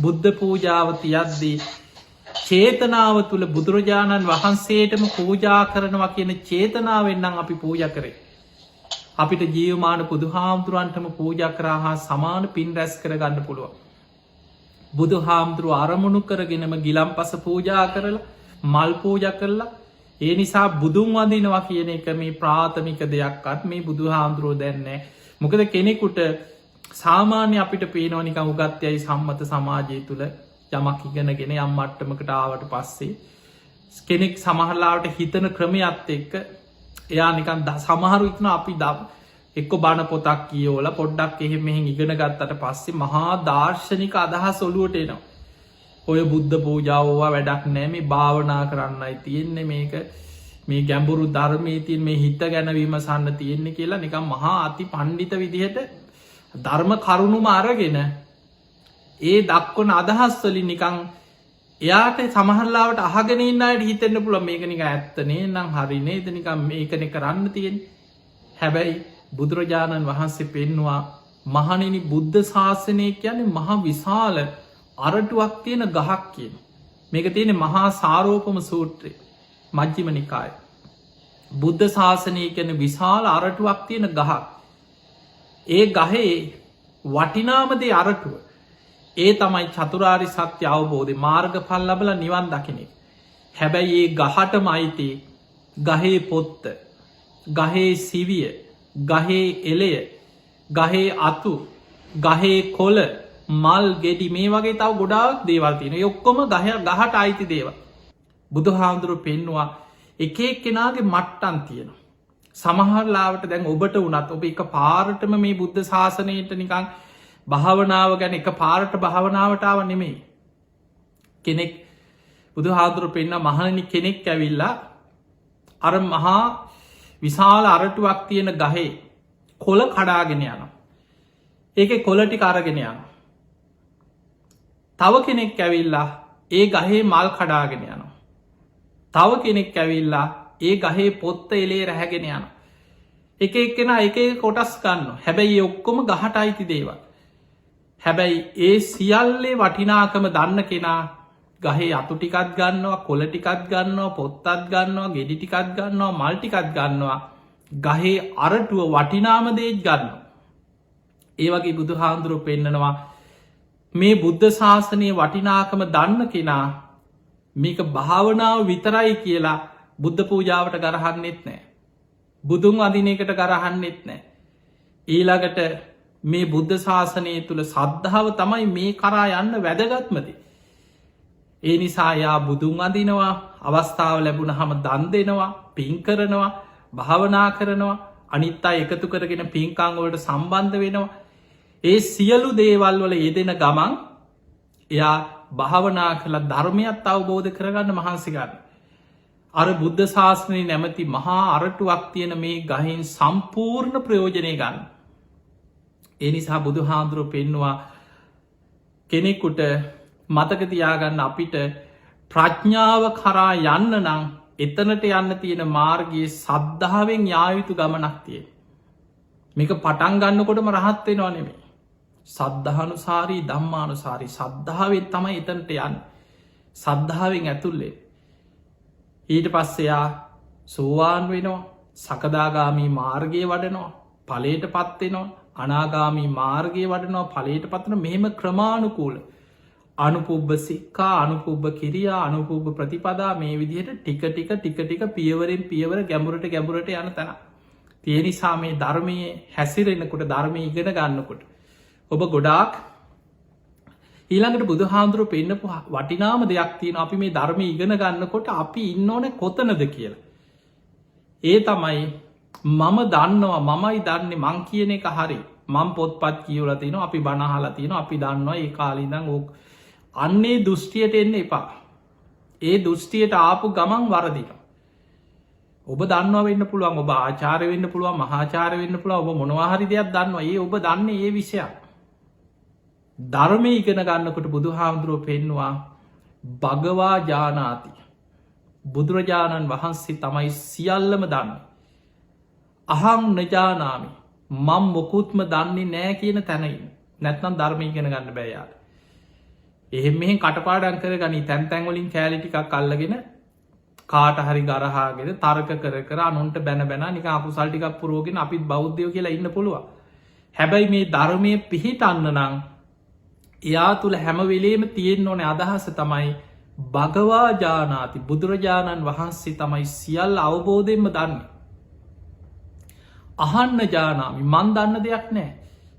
බුද්ධ පූජාව තියද්දී චේතනාව තුළ බුදුරජාණන් වහන්සේටම පූජා කරනවා කියන චේතනාවෙන්නම් අපි පූජ කරේ. අපිට ජීවමාන බුදු හාමුදුරුවන්ටම පූජ කරා හා සමාන පින් රැස් කරගන්න පුළුවන්. බුදු හාමුදුරුව අරමුණු කරගෙනම ගිලම් පස පූජා කරලා මල් පූජ කරලා ඒ නිසා බුදුන් වදිනවා කියන එක මේ ප්‍රාථමික දෙයක්ත් මේ බුදු හාමුදුරුවෝ දැන්නේ මොකද කෙනෙකුට සාමාන්‍ය අපිට පේනවා නිකන් උගත්යයි සම්මත සමාජය තුළ යමක් ඉගෙනගෙන යම් මට්ටමකට ආවට පස්සේ කෙනෙක් සමහරලාවට හිතන ක්‍රමයත් එක්ක එයා නිකන් සමහරු ඉතන අපි එක්ක බණ පොතක් කියෝල පොඩ්ඩක් එහෙම මෙහෙන් ඉගෙන ගත්තට පස්සේ මහා දර්ශනික අදහස් ඔලුවට එනවා. ඔය බුද්ධ පූජාවෝවා වැඩක් නෑ මේ භාවනා කරන්නයි තියෙන්නේ මේක මේ ගැඹුරු ධර්මයේ තියෙන මේ හිත ගැන විමසන්න තියෙන්නේ කියලා නිකන් මහා අති පණ්ඩිත විදිහට ධර්ම කරුණුම අරගෙන ඒ දක්වන අදහස් වලින් නිකන් එයාට සමහරලාවට අහගෙන ඉන්න අයට හිතෙන්න පුළුවන් මේක නිකන් ඇත්තනේ නම් හරි නේද නිකන් මේකනේ කරන්න තියෙන්නේ. හැබැයි බුදුරජාණන් වහන්සේ පෙන්නවා මහණෙනි බුද්ධ ශාසනය කියන්නේ මහා විශාල අරටුවක් තියෙන ගහක් කියන. මේක තියෙන මහා සාරෝපම සූත්‍රය මජ්ක්‍ධිම නිකායේ. බුද්ධ ශාසනය කියන්නේ විශාල අරටුවක් තියෙන ගහක්. ඒ ගහේ වටිනාම දේ අරටුව. ඒ තමයි චතුරාර්ය සත්‍ය අවබෝධය මාර්ගඵල ලැබලා නිවන් දකින. හැබැයි ඒ ගහටම අයිති ගහේ පොත්ත, ගහේ සිවිය, ගහේ එලය, ගහේ අතු, ගහේ කොළ, මල් ගෙඩි මේ වගේ තව ගොඩාක් දේවල් තියෙන. ඒ ඔක්කොම ගහට අයිති දේවල්. බුදුහාමුදුරුවෝ පෙන්නවා එක එක්කෙනාගේ මට්ටම් තියෙනවා. සමහරලාවට දැන් ඔබට වුණත් ඔබ එක පාරටම මේ බුද්ධ ශාසනයට නිකං භාවනාව ගැන එක පාරට භාවනාවටාව නෙමෙයි. කෙනෙක් බුදුහාමුදුරුවෝ පෙන්න මහණෙනි කෙනෙක් ඇවිල්ලා අර මහා විශාල අරටුවක් තියෙන ගහේ කොළ කඩාගෙන යනවා. ඒක කොළ ටික අරගෙන යනවා. තව කෙනෙක් ඇවිල්ලා ඒ ගහේ මල් කඩාගෙන යනවා. තව කෙනෙක් ඇවිල්ලා ඒ ගහේ පොත්ත එලේ රැහැගෙන යනවා. එක එක්කෙනා එක කොටස් ගන්නවා. හැබැයි ඒ ඔක්කොම ගහට අයිති දේවල්. හැබැයි ඒ සියල්ලේ වටිනාකම දන්න කෙනා ගහේ අතු ටිකත් ගන්නවා, කොළ ටිකත් ගන්නවා, පොත්තත් ගන්නවා, ගෙඩි ටිකත් ගන්නවා, මල් ටිකත් ගන්නවා. ගහේ අරටුව වටිනාම දේත් ගන්නවා. ඒ වගේ බුදුහාමුදුරුවෝ පෙන්නනවා මේ බුද්ධ ශාසනයේ වටිනාකම දන්න කෙනා මේක භාවනාව විතරයි කියලා බුද්ධ පූජාවට ගරහන්නෙත් නෑ. බුදුන් වදිනයකට ගරහන්නෙත් නෑ. ඊළඟට මේ බුද්ධ ශාසනය තුළ සද්ධාව තමයි මේ කරා යන්න වැදගත්මති. ඒ නිසා යා බුදුන් අදිනවා, අවස්ථාව ලැබුණ හම දන් දෙනවා, පින් කරනවා, භාවනා කරනවා, අනිත්තා එකතු කරගෙන පින්කාංගවලට සම්බන්ධ වෙනවා. ඒ සියලු දේවල් වල යෙදෙන ගමන් එයා භාවනා කළ ධර්මයත් අවබෝධ කරගන්න මහන්සි ගන්න. අර බුද්ධ ශාසනය නැමති මහා අරටුවක් තියෙන මේ ගහින් සම්පූර්ණ ප්‍රයෝජනය ගන්න. ඒ නිසා බුදුහාමුදුරුවෝ පෙන්නවා කෙනෙකුට මතකතියාගන්න අපිට ප්‍රඥාව කරා යන්න නම් එතනට යන්න තියෙන මාර්ගයේ සද්ධාවෙන් යායුතු ගමනක් තියෙන. මේක පටන් ගන්නකොටම රහත් වෙනවා නෙමෙයි. සද්ධානුසාරී ධම්මානුසාරී සද්ධාවෙන් තමයි එතනට යන්න. සද්ධාවෙන් ඇතුල්ලේ ඊට පස්සෙයා සෝවාන් වෙනවා, සකදාගාමී මාර්ගය වඩනවා, ඵලයට පත්වෙනවා, අනාගාමී මාර්ගය වඩනවා, ඵලයට පත්වන මෙහෙම ක්‍රමානුකූල අනුපුබ්බ සික්ඛා, අනුපුබ්බ කිරියා, අනුපුබ්බ ප්‍රතිපදා මේ විදිහට ටික ටික පියවරෙන් පියවර ගැඹුරට යන තැන. ඒ නිසා මේ ධර්මයේ හැසිරෙනකොට ධර්මය ඉගෙන ගන්නකොට ඔබ ගොඩාක් ඊළඟට බුදුහාමුදුරුවෝ පෙන්නපු වටිනාම දෙයක් තියෙනවා. අපි මේ ධර්මය ඉගෙන ගන්නකොට අපි ඉන්න ඕනේ කොතනද කියලා. ඒ තමයි මම දන්නවා, මමයි දන්නේ, මං කියන එක හරි. මම පොත්පත් කියවලා තිනවා, අපි බණ අහලා තිනවා, අපි දන්නවා ඒ කාලේ ඉඳන් ඕක අන්නේ දෘෂ්ටියට එන්න එපා. ඒ දෘෂ්ටියට ආපු ගමන් වරදිනවා. ඔබ දන්නවා වෙන්න පුළුවන්, ඔබ ආචාර්ය වෙන්න පුළුවන්, මහාචාර්ය වෙන්න පුළුවන්, ඔබ මොනවා හරි දෙයක් දන්නවා. ඒ ඔබ දන්නේ ඒ විෂයක්. ධර්මය ඉගෙන ගන්නකොට බුදුහාමුදුරුවෝ පෙන්නවා භගවා ජානාති. බුදුරජාණන් වහන්සේ තමයි සියල්ලම දන්නේ. අහං නජානාමි, මම මොකුත්ම දන්නේ නෑ කියන තැනයින්. නැත්නම් ධර්මය ඉගෙන ගන්න බෑ යාට. එහෙම මෙහෙන් කටපාඩම් කරගනි, තැන් තැන් වලින් කෑලි ටිකක් අල්ලගෙන කාට හරි ගරහාගෙන තර්ක කර අනුන්ට බැන නිකන් අකුසල් ටිකක් පුරවගෙන අපිත් බෞද්ධයෝ කියලා ඉන්න පුළුවන්. හැබැයි මේ ධර්මයේ පිහිටන්න නම් එයා තුළ හැම වෙලේම තියෙන්න ඕනේ අදහස තමයි භගවා ජානාති. බුදුරජාණන් වහන්සේ තමයි සියල්ල අවබෝධයෙන්ම දන්නේ. අහන්න ජානාමි මන් දන්න දෙයක් නෑ.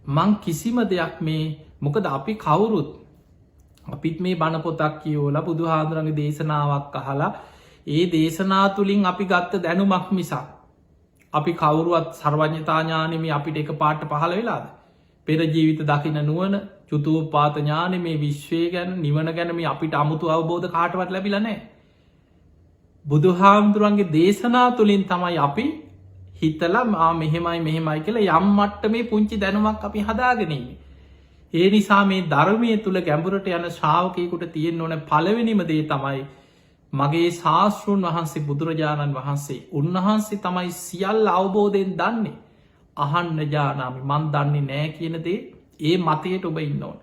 මං කිසිම දෙයක් මේ මොකද අපි කවුරුත් අපිත් මේ බණපොතක් කියෝලා බුදු හාදුරන්ගේ දේශනාවක් අහලා ඒ දේශනා තුළින් අපි ගත්ත දැනුමක් මිසා. අපි කවුරුවත් සර්වඥතාඥානම අපිට එක පාට පහළ වෙලාද. පෙර ජීවිත දකින නුවන චුතුූපාත ඥාන මේ විශ්වය ගැන නිවන ගැනම අපිට අමුතු අවබෝධ කාටවත් ලැබිලනෑ. බුදු හාමුදුරුවන්ගේ දේශනා තුළින් තමයි අපි හිතලා මෙහෙමයි මෙහෙමයි කියලා යම් මට්ට මේ පුංචි දැනුමක් අපි හදාගෙනීම. ඒ නිසා මේ ධර්මය තුළ ගැඹුරට යන ශ්‍රාවකයකුට තියෙන් ඕන පළවෙනිම දේ තමයි මගේ ශාස්තෘන් වහන්සේ බුදුරජාණන් වහන්සේ උන්වහන්සේ තමයි සියල් අවබෝධයෙන් දන්නේ. අහන්න ජානාමි මන් දන්නේ නෑ කියනදේ ඒ මතයට ඔබ ඉන්න ඕන.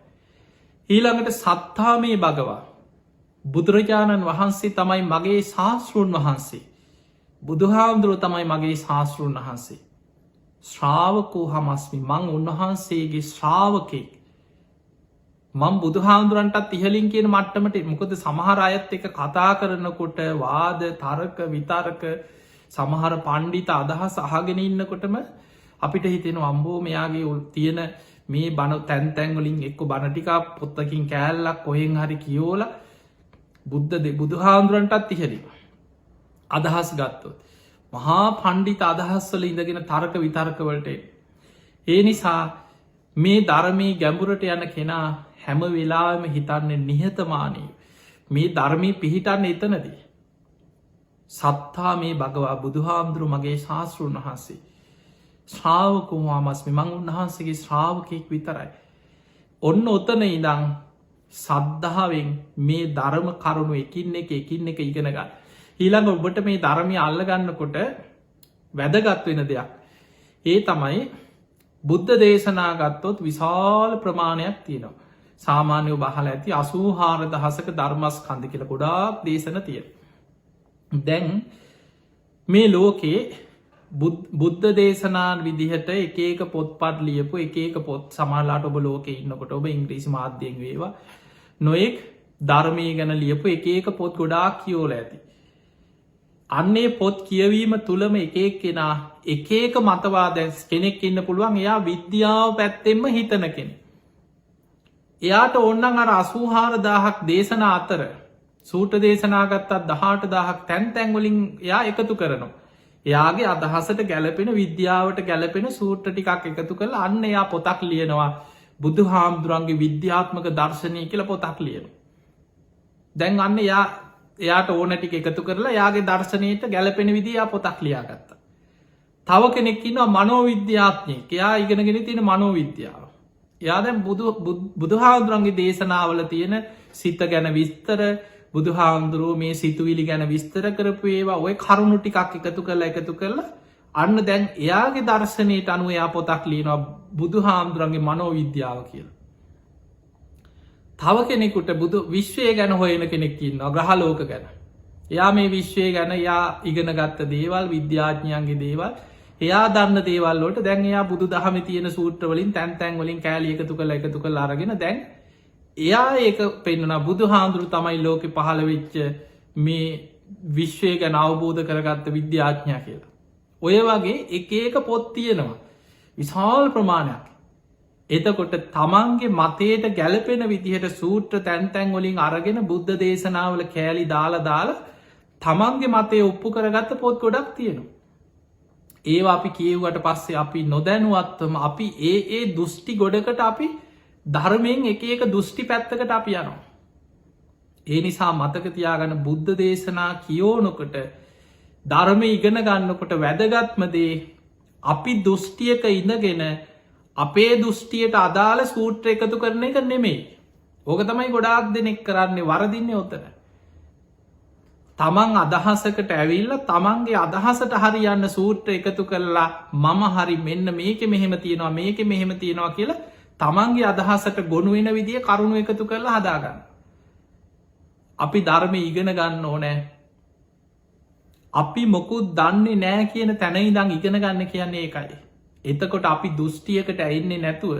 ඊළඟට සත්තා මේ භගවා බුදුරජාණන් වහන්සේ තමයි මගේ ශාස්තෘන් වහන්සේ. බුදුහාමුදුරුව තමයි මගේ ශාස්තෘන් වහන්සේ. ශ්‍රාවකෝ හමස්මි මං උන්වහන්සේගේ ශ්‍රාවකෙක්. මං බුදුහාමුදුරන්ටත් ඉහලින් කියන මට්ටමට මොකද සමහර අයත් එක කතා කරනකොට වාද තරක විතරක සමහර පණ්ඩිත අදහස් අහගෙන ඉන්නකොටම අපිට හිතෙන අම්බෝ මෙයාගේ තියෙන මේ බණ තැන්තැන්වලින් එක්ක බණටිකා පොත්තකින් කෑල්ලක් කොහෙන් හරි කියෝල බුදුහාමුදුරන්ටත් ඉහලින් අදහස් ගත්තොත්. මහා පණ්ඩිත අදහස්වල ඉඳගෙන තරක විතර්කවලට. ඒ නිසා මේ ධර්මී ගැඹුරට යන කෙනා හැම වෙලාම හිතන්නේ නිහතමානී. මේ ධර්මී පිහිටන්න එතනදී. සත්තා මේ භගවා බුදුහාමුදුරු මගේ ශාස්තෘන් වහන්සේ. ශ්‍රාවකුමාමස්මි මං උන්වහන්සේගේ ශ්‍රාවකයෙක් විතරයි. ඔන්න ඔතන ඉදං සද්ධාවෙන් මේ ධර්ම කරුණු එකින් එක ඉගෙන ගන්න. ඊළඟ ඔබට මේ ධර්මය අල්ලගන්නකොට වැදගත් වෙන දෙයක්. ඒ තමයි බුද්ධ දේශනා ගත්තොත් විශාල ප්‍රමාණයක් තියෙනවා. සාමාන්‍යව බහල ඇති 84,000ක ධර්මස්කන්ධ කියලා ගොඩාක් දේශන තියෙන. දැන් මේ ලෝකේ බුද්ධ දේශනාන් විදිහට එක පොත්පත් ලියපු එක පොත් සමහරලාට ඔබ ලෝකෙ ඉන්නකොට ඔබ ඉංග්‍රීසි මාධ්‍යයෙන් වේවා නොයෙක් ධර්මය ගැන ලියපු එක පොත් ගොඩාක් කියෝල ඇති. අන්නේ පොත් කියවීම තුළම එකෙක් කෙනා එක මතවාද කෙනෙක් ඉන්න පුළුවන් එයා විද්‍යාව පැත්තෙන්ම හිතන කෙනෙ. එයාට ඔන්නන් අර 84,000ක් දේශන අතර සූට දේශනාගත්තත් 18,000ක් තැන් තැන්වලින් එයා එකතු කරනවා. එයාගේ අදහසට ගැලපෙන විද්‍යාවට ගැලපෙන සූට්‍ර ටිකක් එකතු කළ අන්න එයා පොතක් ලියනවා බුදු හාමුදුරන්ගේ විද්‍යාත්මක දර්ශනය කියල පොතක් ලියන. දැන් අන්න එයාට ඕනටික එකතු කරලා යාගේ දර්ශනයට ගැලපෙන විදියා පොතක් ලියාගත්ත. තව කෙනෙක්කින්නවා මනෝවිද්‍යාත්නය එයා ඉගෙනගෙන තියෙන මනෝවිද්‍යාව. යාද බුදුහාමුදුරන්ගේ දේශනාවල තියෙන සිත ගැන විස්තර බුදුහාමුදුරුව මේ සිතුවිලි ගැන විස්තර කරපු ඒවා ඔය කරුණු ටිකක් එකතු කරලා අන්න දැන් එයාගේ දර්ශනයට අනුව එයා පොතක් ලියනවා බුදුහාමුදුරන්ගේ මනෝවිද්‍යාව කියලා. තව කෙනෙකුට විශ්වය ගැන හොයන කෙනෙක්කින්න ග්‍රහලෝක ගැන. එයා මේ විශ්වය ගැන යා ඉගෙන ගත්ත දේවල් විද්‍යාඥයන්ගේ දේවල් එයා දන්න දේවල්ලෝට දැන් එයා බුදු දහම තියෙන සූට්‍රවලින් තැන්තැන්වලින් කෑලි එකතු කළ අරගෙන දැන් එයා ඒක පෙන්න්නන බුදු හාමුදුරු තමයි ලෝක පහළ වෙච්ච මේ විශ්වය ගැන අවබෝධ කරගත්ත විද්‍යාඥා කියලා. ඔය වගේ එක පොත් තියෙනවා විශාල ප්‍රමාණයක්. එතකොට තමන්ගේ මතයට ගැලපෙන විදිහට සූට්‍ර තැන්තැන් වලින් අරගෙන බුද්ධ දේශනාවල කෑලි දාලා තමන්ගේ මතය ඔප්පු කරගත්ත පොත් ගොඩක් තියෙනවා. ඒවා අපි කියව්වට පස්සේ අපි නොදැනුවත්වම අපි ඒ දෘෂ්ටි ගොඩකට අපි ධර්මයෙන් එක දෘෂ්ටි පැත්තකට අපි යනවා. ඒ නිසා මතක තියාගන්න බුද්ධ දේශනා කියෝනොකට ධර්ම ඉගෙන ගන්නකොට වැදගත්මදේ අපි දෘෂ්ටියක ඉඳගෙන අපේ දෘෂ්ටියට අදාළ සූට්‍ර එකතු කරන එක නෙමෙයි. ඕක තමයි ගොඩාක් දෙනෙක් කරන්නේ වරදින්නේ ඔතන. තමන් අදහසකට ඇවිල්ල තමන්ගේ අදහසට හරියන්න සූට්‍ර එකතු කරලා මම හරි මෙන්න මේක මෙහෙම තියෙනවා මේක මෙහෙම තියෙනවා කියලා තමන්ගේ අදහසට ගොුණුවෙන විදිිය කරුණු එකතු කරලා හදාගන්න. අපි ධර්මය ඉගෙන ගන්න ඕනෑ. අපි මොකුත් දන්නේ නෑ කියන තැනයිදං ඉගෙන ගන්න කියන්නේ ඒකයි. එතකොට අපි දෘෂ්ටියකට ඇයින්නේ නැතුව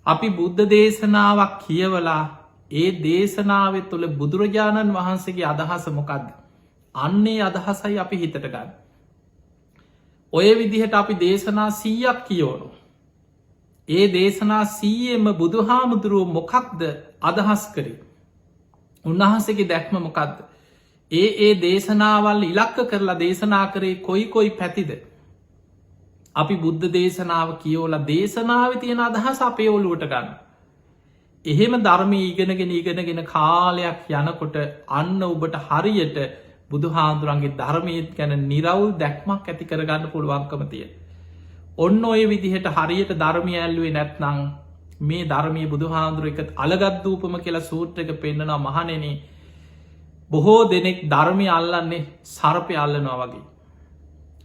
අපි බුද්ධ දේශනාවක් කියවලා ඒ දේශනාව තුළ බුදුරජාණන් වහන්සේගේ අදහස මොකක්ද. අන්නේ අදහසයි අපි හිතට ගන්න. ඔය විදිහට අපි දේශනා 100ක් කියවනු. ඒ දේශනා 100ෙම බුදු හාමුදුරුව මොකක්ද අදහස් කරේ. උන්වහන්සේගේ දැක්ම මොකක්ද. ඒ දේශනාවල් ඉලක්ක කරලා දේශනා කරේ කොයි පැතිද. අපි බුද්ධ දේශනාව කියෝල දේශනාව තියෙන අදහස් අපේ ඔලුවට ගන්න. එහෙම ධර්මී ඉගෙනගෙන කාලයක් යනකොට අන්න ඔබට හරියට බුදු හාමුදුරන්ගේ ධර්මයත් ගැන නිරවුල් දැක්මක් ඇති කරගන්න පුළුවන්කම තිය. ඔන්න ඔය විදිහට හරියට ධර්මය ඇල්ලුවේ නැත්නං මේ ධර්මය බුදු හාමුදුර එකත් අලගත්දූපම කියලා සූත්‍රක පෙන්න්නනවා මහනෙන බොහෝ දෙනෙක් ධර්මය අල්ලන්නේ සර්පය අල්ලනවා වගේ.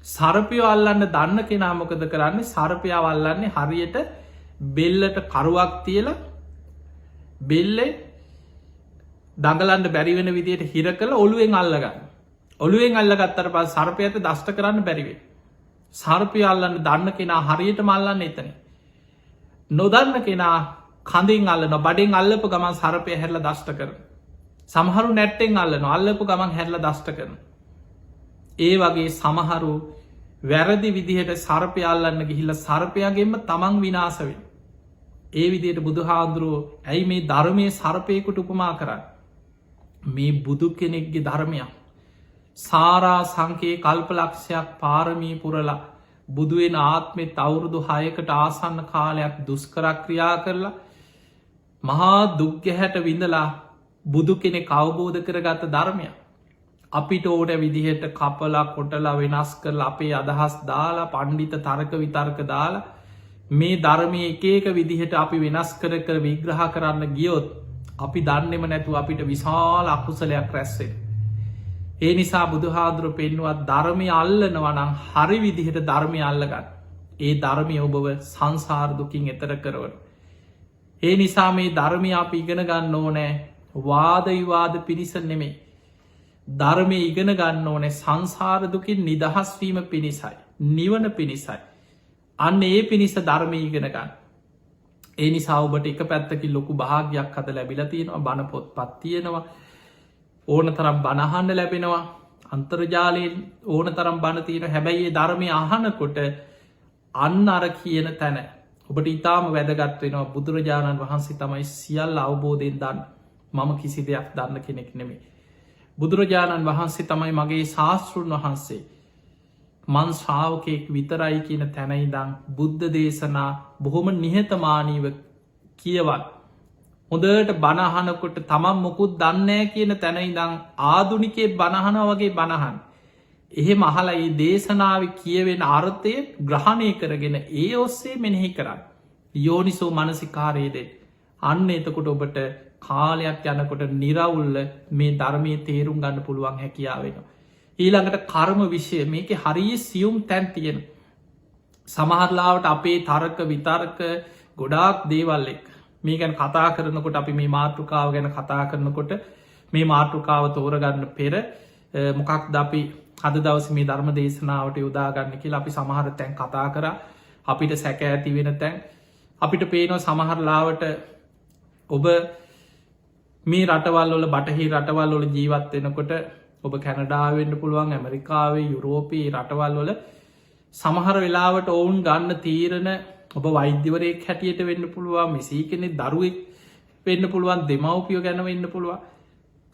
සර්පයෝ අල්ලන්න දන්න කෙනා මොකද කරන්නේ සර්පයාව අල්ලන්නේ හරියට බෙල්ලට කරුවක් තියල බෙල්ලෙ දඟලන්න බැරිවෙන විදියට හිර කළ ඔළුවෙන් අල්ලගන්න. ඔළුවෙන් අල්ලගත්තර පස් සර්පයත දෂ්ට කරන්න බැරිවේ. සර්පය අල්ලන්න දන්න කෙනා හරියට මල්ලන්න එතන. නොදන්න කෙනා කඳින් අල්ලන බඩෙන් අල්ලපු ගමන් සර්පය හැරල දෂ්ට කරන. සමහරු නැට්ටෙන් අල්ලන අල්ලපු ගමන් හැරල දෂ්ට කරන. ඒ වගේ සමහරු වැරදි විදිහට සර්පය අල්ලන්න ගිහිල්ල සර්පයගෙන්ම තමන් විනාසවෙන්. ඒ විදියට බුදු හාන්දුරුවෝ ඇයි මේ ධර්මය සර්පයකුට උපමා කරන්න. මේ බුදු කෙනෙක්ගේ ධර්මයක්. සාරා සංකයේ කල්පලක්ෂයක් පාරමී පුරලා බුදුවෙන් ආත්මෙත් අවුරුදු 6කට ආසන්න කාලයක් දුස්කරක්‍රියා කරලා මහා දුක්ගැහැට විඳලා බුදු කෙනෙ කවබෝධ කරගත්ත ධර්මයක්. අපිට ඕට විදිහට කපලා කොටලා වෙනස් කරල අපේ අදහස් දාලා පණ්ඩිත තරක විතර්ක දාලා මේ ධර්මය එක විදිහට අපි වෙනස් කර විග්‍රහ කරන්න ගියොත් අපි දන්නෙම නැතු අපිට විශාල අකුසලයක් රැස්සේ. ඒ නිසා බුදුහාදුර පෙන්නුවත් ධර්මය අල්ලනවනම් හරි විදිහට ධර්මය අල්ලගන්න. ඒ ධර්මය ඔබව සංසාර්දුකින් එතර කරවන. ඒ නිසා මේ ධර්මය අපි ඉගෙන ගන්න ඕනෑ වාදවිවාද පිණිස නෙමේ. ධර්මය ඉගෙන ගන්න ඕනෑ සංසාරදුකින් නිදහස්වීම පිණිසයි. නිවන පිණිසයි. අන්න ඒ පිණිස ධර්මය ඉගෙන ගන්න. ඒ නිසා ඔබට එක පැත්තකි ලොකු භාගයක් හද ලැබිලා තියෙනවා බණ පොත් පත්තියෙනවා ඕන තරම් බණහන්න ලැබෙනවා අන්තර්ජාලයෙන් ඕන තරම් බණ තියෙන හැබැයි ධර්මය අහනකොට අන්න අර කියන තැන ඔබට ඉතාම වැදගත් වෙනවා බුදුරජාණන් වහන්සේ තමයි සියල් අවබෝධයෙන් දන්න මම කිසි දෙයක් දන්න කෙනෙක් නෙමේ. බුදුරජාණන් වහන්සේ තමයි මගේ ශාස්තෘන් වහන්සේ මන් ශ්‍රාවකයෙක් විතරයි කියන තැනයිදං බුද්ධ දේශනා බොහොම නිහතමානීව කියවල්. හොඳට බණහනකොට තමන් මොකුත් දන්නෑ කියන තැනයිදං ආදුනිකේ බණහන වගේ බණහන්. එහෙ මහලා ඒ දේශනාව කියවෙන අර්ථය ග්‍රහණය කරගෙන ඒ ඔස්සේ මෙනෙහි කරන්න. යෝනිසෝ මනසිකාරයේදේ අන්න එතකොට ඔබට කාලයක් යනකොට නිරවුල්ල මේ ධර්මය තේරුම් ගන්න පුළුවන් හැකියාවෙන. ඊළඟට කර්ම විෂය මේක හරිය සියුම් තැන් තියෙන. සමහරලාවට අපේ තරක විතර්ක ගොඩාක් දේවල් එක් මේ ගැන කතා කරනකොට අපි මේ මාතෘකාව ගැන කතා කරනකොට මේ මාතෘකාව තෝරගන්න පෙර මොකක් ද අපි හද දවස මේ ධර්ම දේශනාවට යොදාගන්න කියලා අපි සමහර තැන් කතා කර අපිට සැක ඇති වෙන තැන් අපිට පේනව සමහරලාවට ඔබ මේ රටවල්වල බටහි රටවල්වල ජීවත් වෙනකොට ඔබ කැනඩාවෙන්ඩ පුළුවන් ඇමරිකාවේ යුරෝපයේ රටවල්වල සමහර වෙලාවට ඔවුන් ගන්න තීරණ ඔබ වෛද්‍යවරයෙක් හැටියට වෙන්න පුළුවන් මෙසී කෙනෙ දරුවෙක් වෙන්න පුළුවන් දෙමවපියෝ ගැන වෙන්න පුළුවන්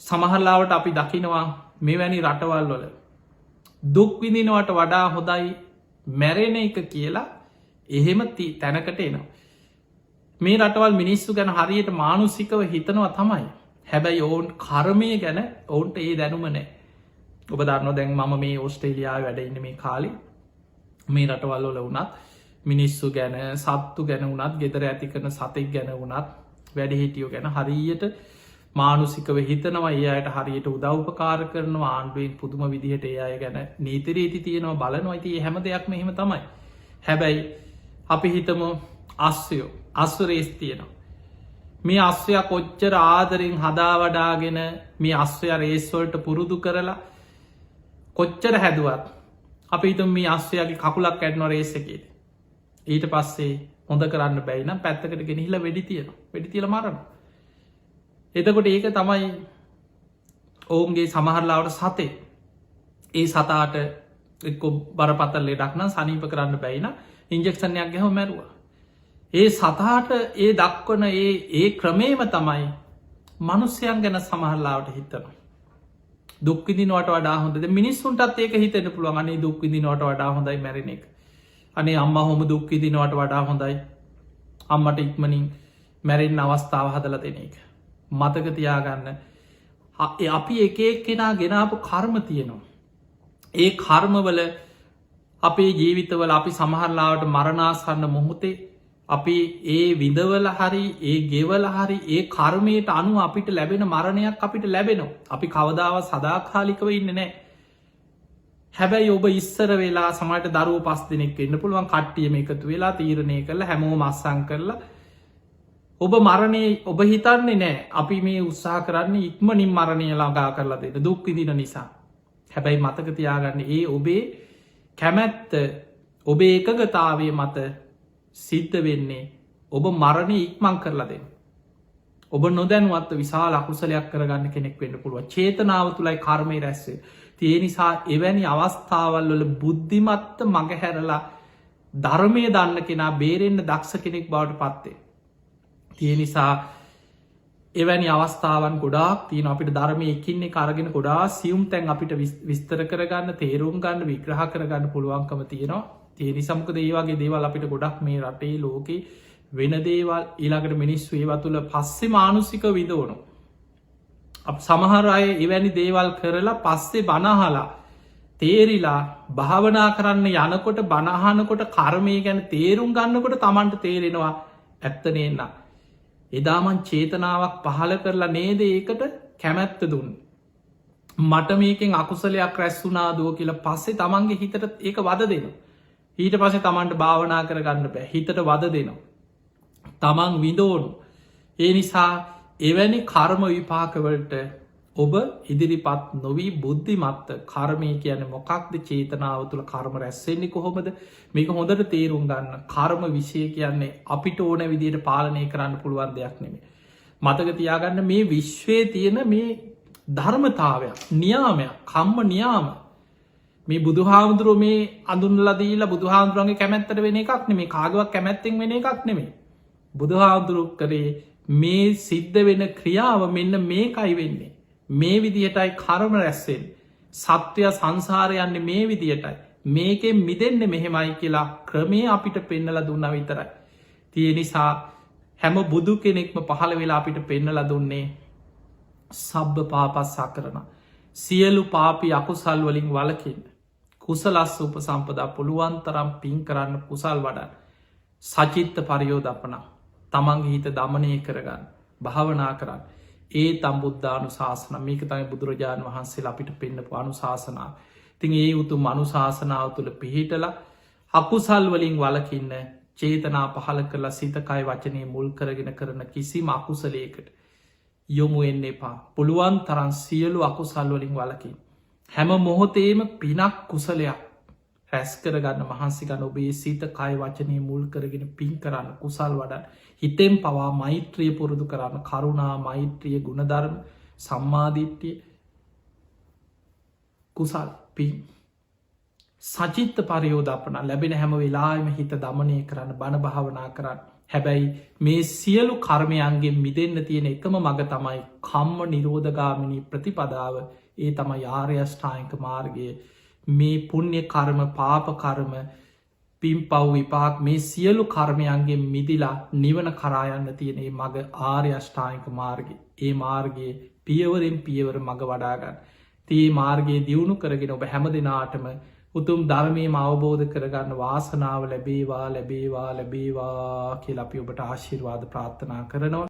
සමහරලාවට අපි දකිනවා මෙවැනි රටවල් වල දුක්විඳිනවට වඩා හොදයි මැරෙන එක කියලා එහෙම තැනකට එනවා. මේ රටවල් මිනිස්සු ගැන හරියට මානුසිකව හිතනවා තමයි හැබැයි ඔවුන් කර්මය ගැන ඔවුන්ට ඒ දැනුම නෑ. ඔබ දන්න දැන් මම මේ ඔස්ට්‍රේලියාව වැඩඉන්න මේ කාලි මේ රටවල් වල වුණත් මිනිස්සු ගැන සත්තු ගැන වුණත් ගෙදර ඇති කරන සතෙක් ගැන වුණත් වැඩහිටියෝ ගැන හරියට මානුසිකව හිතනවා ඒ අයට හරියට උදව්පකාර කරනවා ආණ්ඩුවෙන් පුදුම විදිහට ඒ අය ගැන නීතිරීති තියෙනවා බලනවා ඇති හැම දෙයක් මෙහෙම තමයි. හැබැයි අපි හිතම අස්වයෝ අස්වරේස් තියෙනවා. මේ අස්වයා කොච්චර ආදරෙන් හදා වඩාගෙන මේ අස්වයා රේස්වල්ට පුරුදු කරලා කොච්චර හැදුවත් අපි හිතම මේ අස්වයාගේ කකුලක් ඇඩ්නො රේසකේද. ඊට පස්සේ හොඳ කරන්න බැයිනම් පැත්තකට ගෙනහිල වෙඩි තියෙන වෙඩි තියල මරණ. එතකොට ඒක තමයි ඔවුන්ගේ සමහරලාවට සතේ ඒ සතාට එක්ක බරපතල ලෙඩක් නම් සනීප කරන්න බැයින ඉන්ජෙක්ෂන්යක් ගැහුව මැරුවා. ඒ සතාට ඒ දක්වන ඒ ක්‍රමේම තමයි මනුස්්‍යයන් ගැන සමහරලාවට හිතනවා. දුක්විදිනවට වඩා හොඳ මිනිස්සුන්ටත් ඒක හිතෙන පුළුවන් අනේ දුක්විදිනවට වඩා හොඳයි මැරෙන එක. අනේ අම්ම හොම දුක්විදිනවට වඩා හොඳයි අම්මට ඉක්මනින් මැරෙන් අවස්ථාව හදල දෙන එක. මතක තියාගන්න අපි එකක් කෙනා ගෙනාපු කර්ම තියෙනවා. ඒ කර්මවල අපේ ජීවිතවල අපි සමහරලාවට මරණාසන්න මොහොතේ අපි ඒ විඳවල හරි ඒ ගෙවල හරි ඒ කර්මයට අනු අපිට ලැබෙන මරණයක් අපිට ලැබෙනවා. අපි කවදාව සදාකාලිකව ඉන්න නෑ. හැබැයි ඔබ ඉස්සර වෙලා සමට දරුව පස් දෙනෙක් වෙන්න පුළුවන් කට්ටියම එකතු වෙලා තීරණය කරලා හැමෝ මස්සං කරලා ඔබ මරණය ඔබ හිතන්නේ නෑ අපි මේ උත්සා කරන්නේ ඉක්මනින් මරණය ළඟා කරලා දෙන්න දුක් විදින නිසා. හැබැයි මතක තියාගන්න ඒ ඔබේ කැමැත්ත ඔබේ එකගතාවය මත සිද්ධ වෙන්නේ ඔබ මරණය ඉක්මං කරලා දෙන්න. ඔබ නොදැනුවත්ව විශාල අකුසලයක් කරගන්න කෙනෙක් වෙන්න පුළුව චේතනාව තුළයි කර්මය රැස්සේ තිය නිසා එවැනි අවස්ථාවල් වල බුද්ධිමත්ත මගහැරලා ධර්මය දන්න කෙනා බේරෙන්න්න දක්ෂ කෙනෙක් බවට පත්තේ. තිය නිසා එවැනි අවස්ථාවන් ගොඩාක් තියන අපිට ධර්මය එකින්නේ කරගෙන ගොඩා සියුම් තැන් අපිට විස්තර කරගන්න තේරුම් ගන්න විග්‍රහ කරගන්න පුළුවන්කම තියෙනවා. තිය නිසම්ක දේවගේ දේවල් අපිට ගොඩක් මේ රටේ ලෝක වෙන දේවල් ඊළඟට මිනිස්සු ඒවා තුළ පස්සේ මානුසික විදෝනු. සමහර අය එවැනි දේවල් කරලා පස්සේ බනහලා තේරිලා භාවනා කරන්න යනකොට බණහනකොට කර්මය ගැන තේරුම් ගන්නකොට තමන්ට තේරෙනවා ඇත්තනේන්න. එදාමන් චේතනාවක් පහල කරලා නේද ඒකට කැමැත්ත දුන්න. මට මේකෙන් අකුසලයක් රැස්සුනාදුව කියලා පස්සේ තමන්ගේ හිතට ඒක වද දෙනවා. ඊට පසේ තමන්ට භාවනා කරගන්න බෑ හිතට වද දෙනවා. තමන් විදෝනු. ඒ නිසා එවැනි කර්ම විපාකවලට ඔබ ඉදිරිපත් නොවී බුද්ධිමත්ත කර්මය කියන මොකක්ද චේතනාව තුළ කර්ම රැස්සෙන්නේ කොහොමද මේක හොඳට තේරුම් ගන්න කර්ම විෂය කියන්නේ අපිට ඕන විදියට පාලනය කරන්න පුළුවන් දෙයක් නෙමේ. මතක තියාගන්න මේ විශ්වයේ තියෙන මේ ධර්මතාවයක් නියාමයක් කම්ම නියාම මේ බුදුහාමුදුරුව මේ අඳුන්ලදීලා බුදුහාමුදුරුවන්ගේ කැමැත්තට වෙන එකක් නෙමේ කාගවක් කැමැත්තෙන් වෙන එකක් නෙමේ. බුදුහාමුදුරුව කරේ මේ සිද්ධ වෙන ක්‍රියාව මෙන්න මේකයි වෙන්නේ. මේ විදිහටයි කර්ම රැස්සෙන් සත්වය සංසාරයන්නේ මේ විදිහටයි මේකෙන් මිදෙන්න මෙහෙමයි කියලා ක්‍රමේ අපිට පෙන්නල දුන්න විතරයි. තිය නිසා හැම බුදු කෙනෙක්ම පහළ වෙලා අපිට පෙන්නල දුන්නේ සබ්බ පාපස්සා කරන සියලු පාපි අකුසල් වලින් වලකින් කුසලස්ස උප සම්පදා පුළුවන්තරම් පින් කරන්න කුසල් වඩන් සචිත්ත පරියෝදපනා තමන්ගේ හිත දමනය කරගන්න භාවනා කරන්න ඒ තම් බුද්ධානු ශාසන මේක තයි බුදුරජාණන් වහන්සේ අපිට පෙන්න්නපු අනු ශාසනාව තින් ඒ උතු මනු ශාසනාව තුළ පිහිටල අකුසල් වලින් වලකින්න චේතනා පහල කරලා සිතකයි වචනය මුල් කරගෙන කරන කිසිම අකුසලයකට යොමු එන්න එපා පුළුවන් තරන් සියලු අකුසල් වලින් වලකින් හැම මොහොතේම පිනක් කුසලයක් රැස් කරගන්න මහන්සිකන ඔබේ සිත කයි වචනය මුල් කරගෙන පින් කරන්න කුසල් වඩන් හිතෙන් පවා මෛත්‍රිය පුරුදු කරන්න කරුණා මෛත්‍රිය ගුණධර්ම සම්මාධිට්්‍යය කුසල් පින් සචිත්ත පරියෝධපන ලැබෙන හැම වෙලාම හිත දමනය කරන්න බණ භාවනා කරන්න හැබැයි මේ සියලු කර්මයන්ගේ මිදන්න තියෙන එකම මඟ තමයි කම්ම නිරෝධගාමිනී ප්‍රතිපදාව ඒ තම යාර්යෂ්ඨායක මාර්ගය මේ පුුණ්‍ය කර්ම පාපකර්ම පිම් පව් විපාක් මේ සියලු කර්මයන්ගේ මිදිලා නිවන කරායන්න තියනේ මඟ ආර්යෂ්ඨායක මාර්ගය ඒ මාර්ගයේ පියවරෙන් පියවර මඟ වඩාගන්න තිේ මාර්ගයේ දියුණු කරගෙන ඔබ හැම දෙනාටම උතුම් ධර්මයම අවබෝධ කරගන්න වාසනාව ලැබේවා ලැබේවා ලැබේවා කියල අපි ඔබට ආශිර්වාද ප්‍රාර්ථනා කරනවා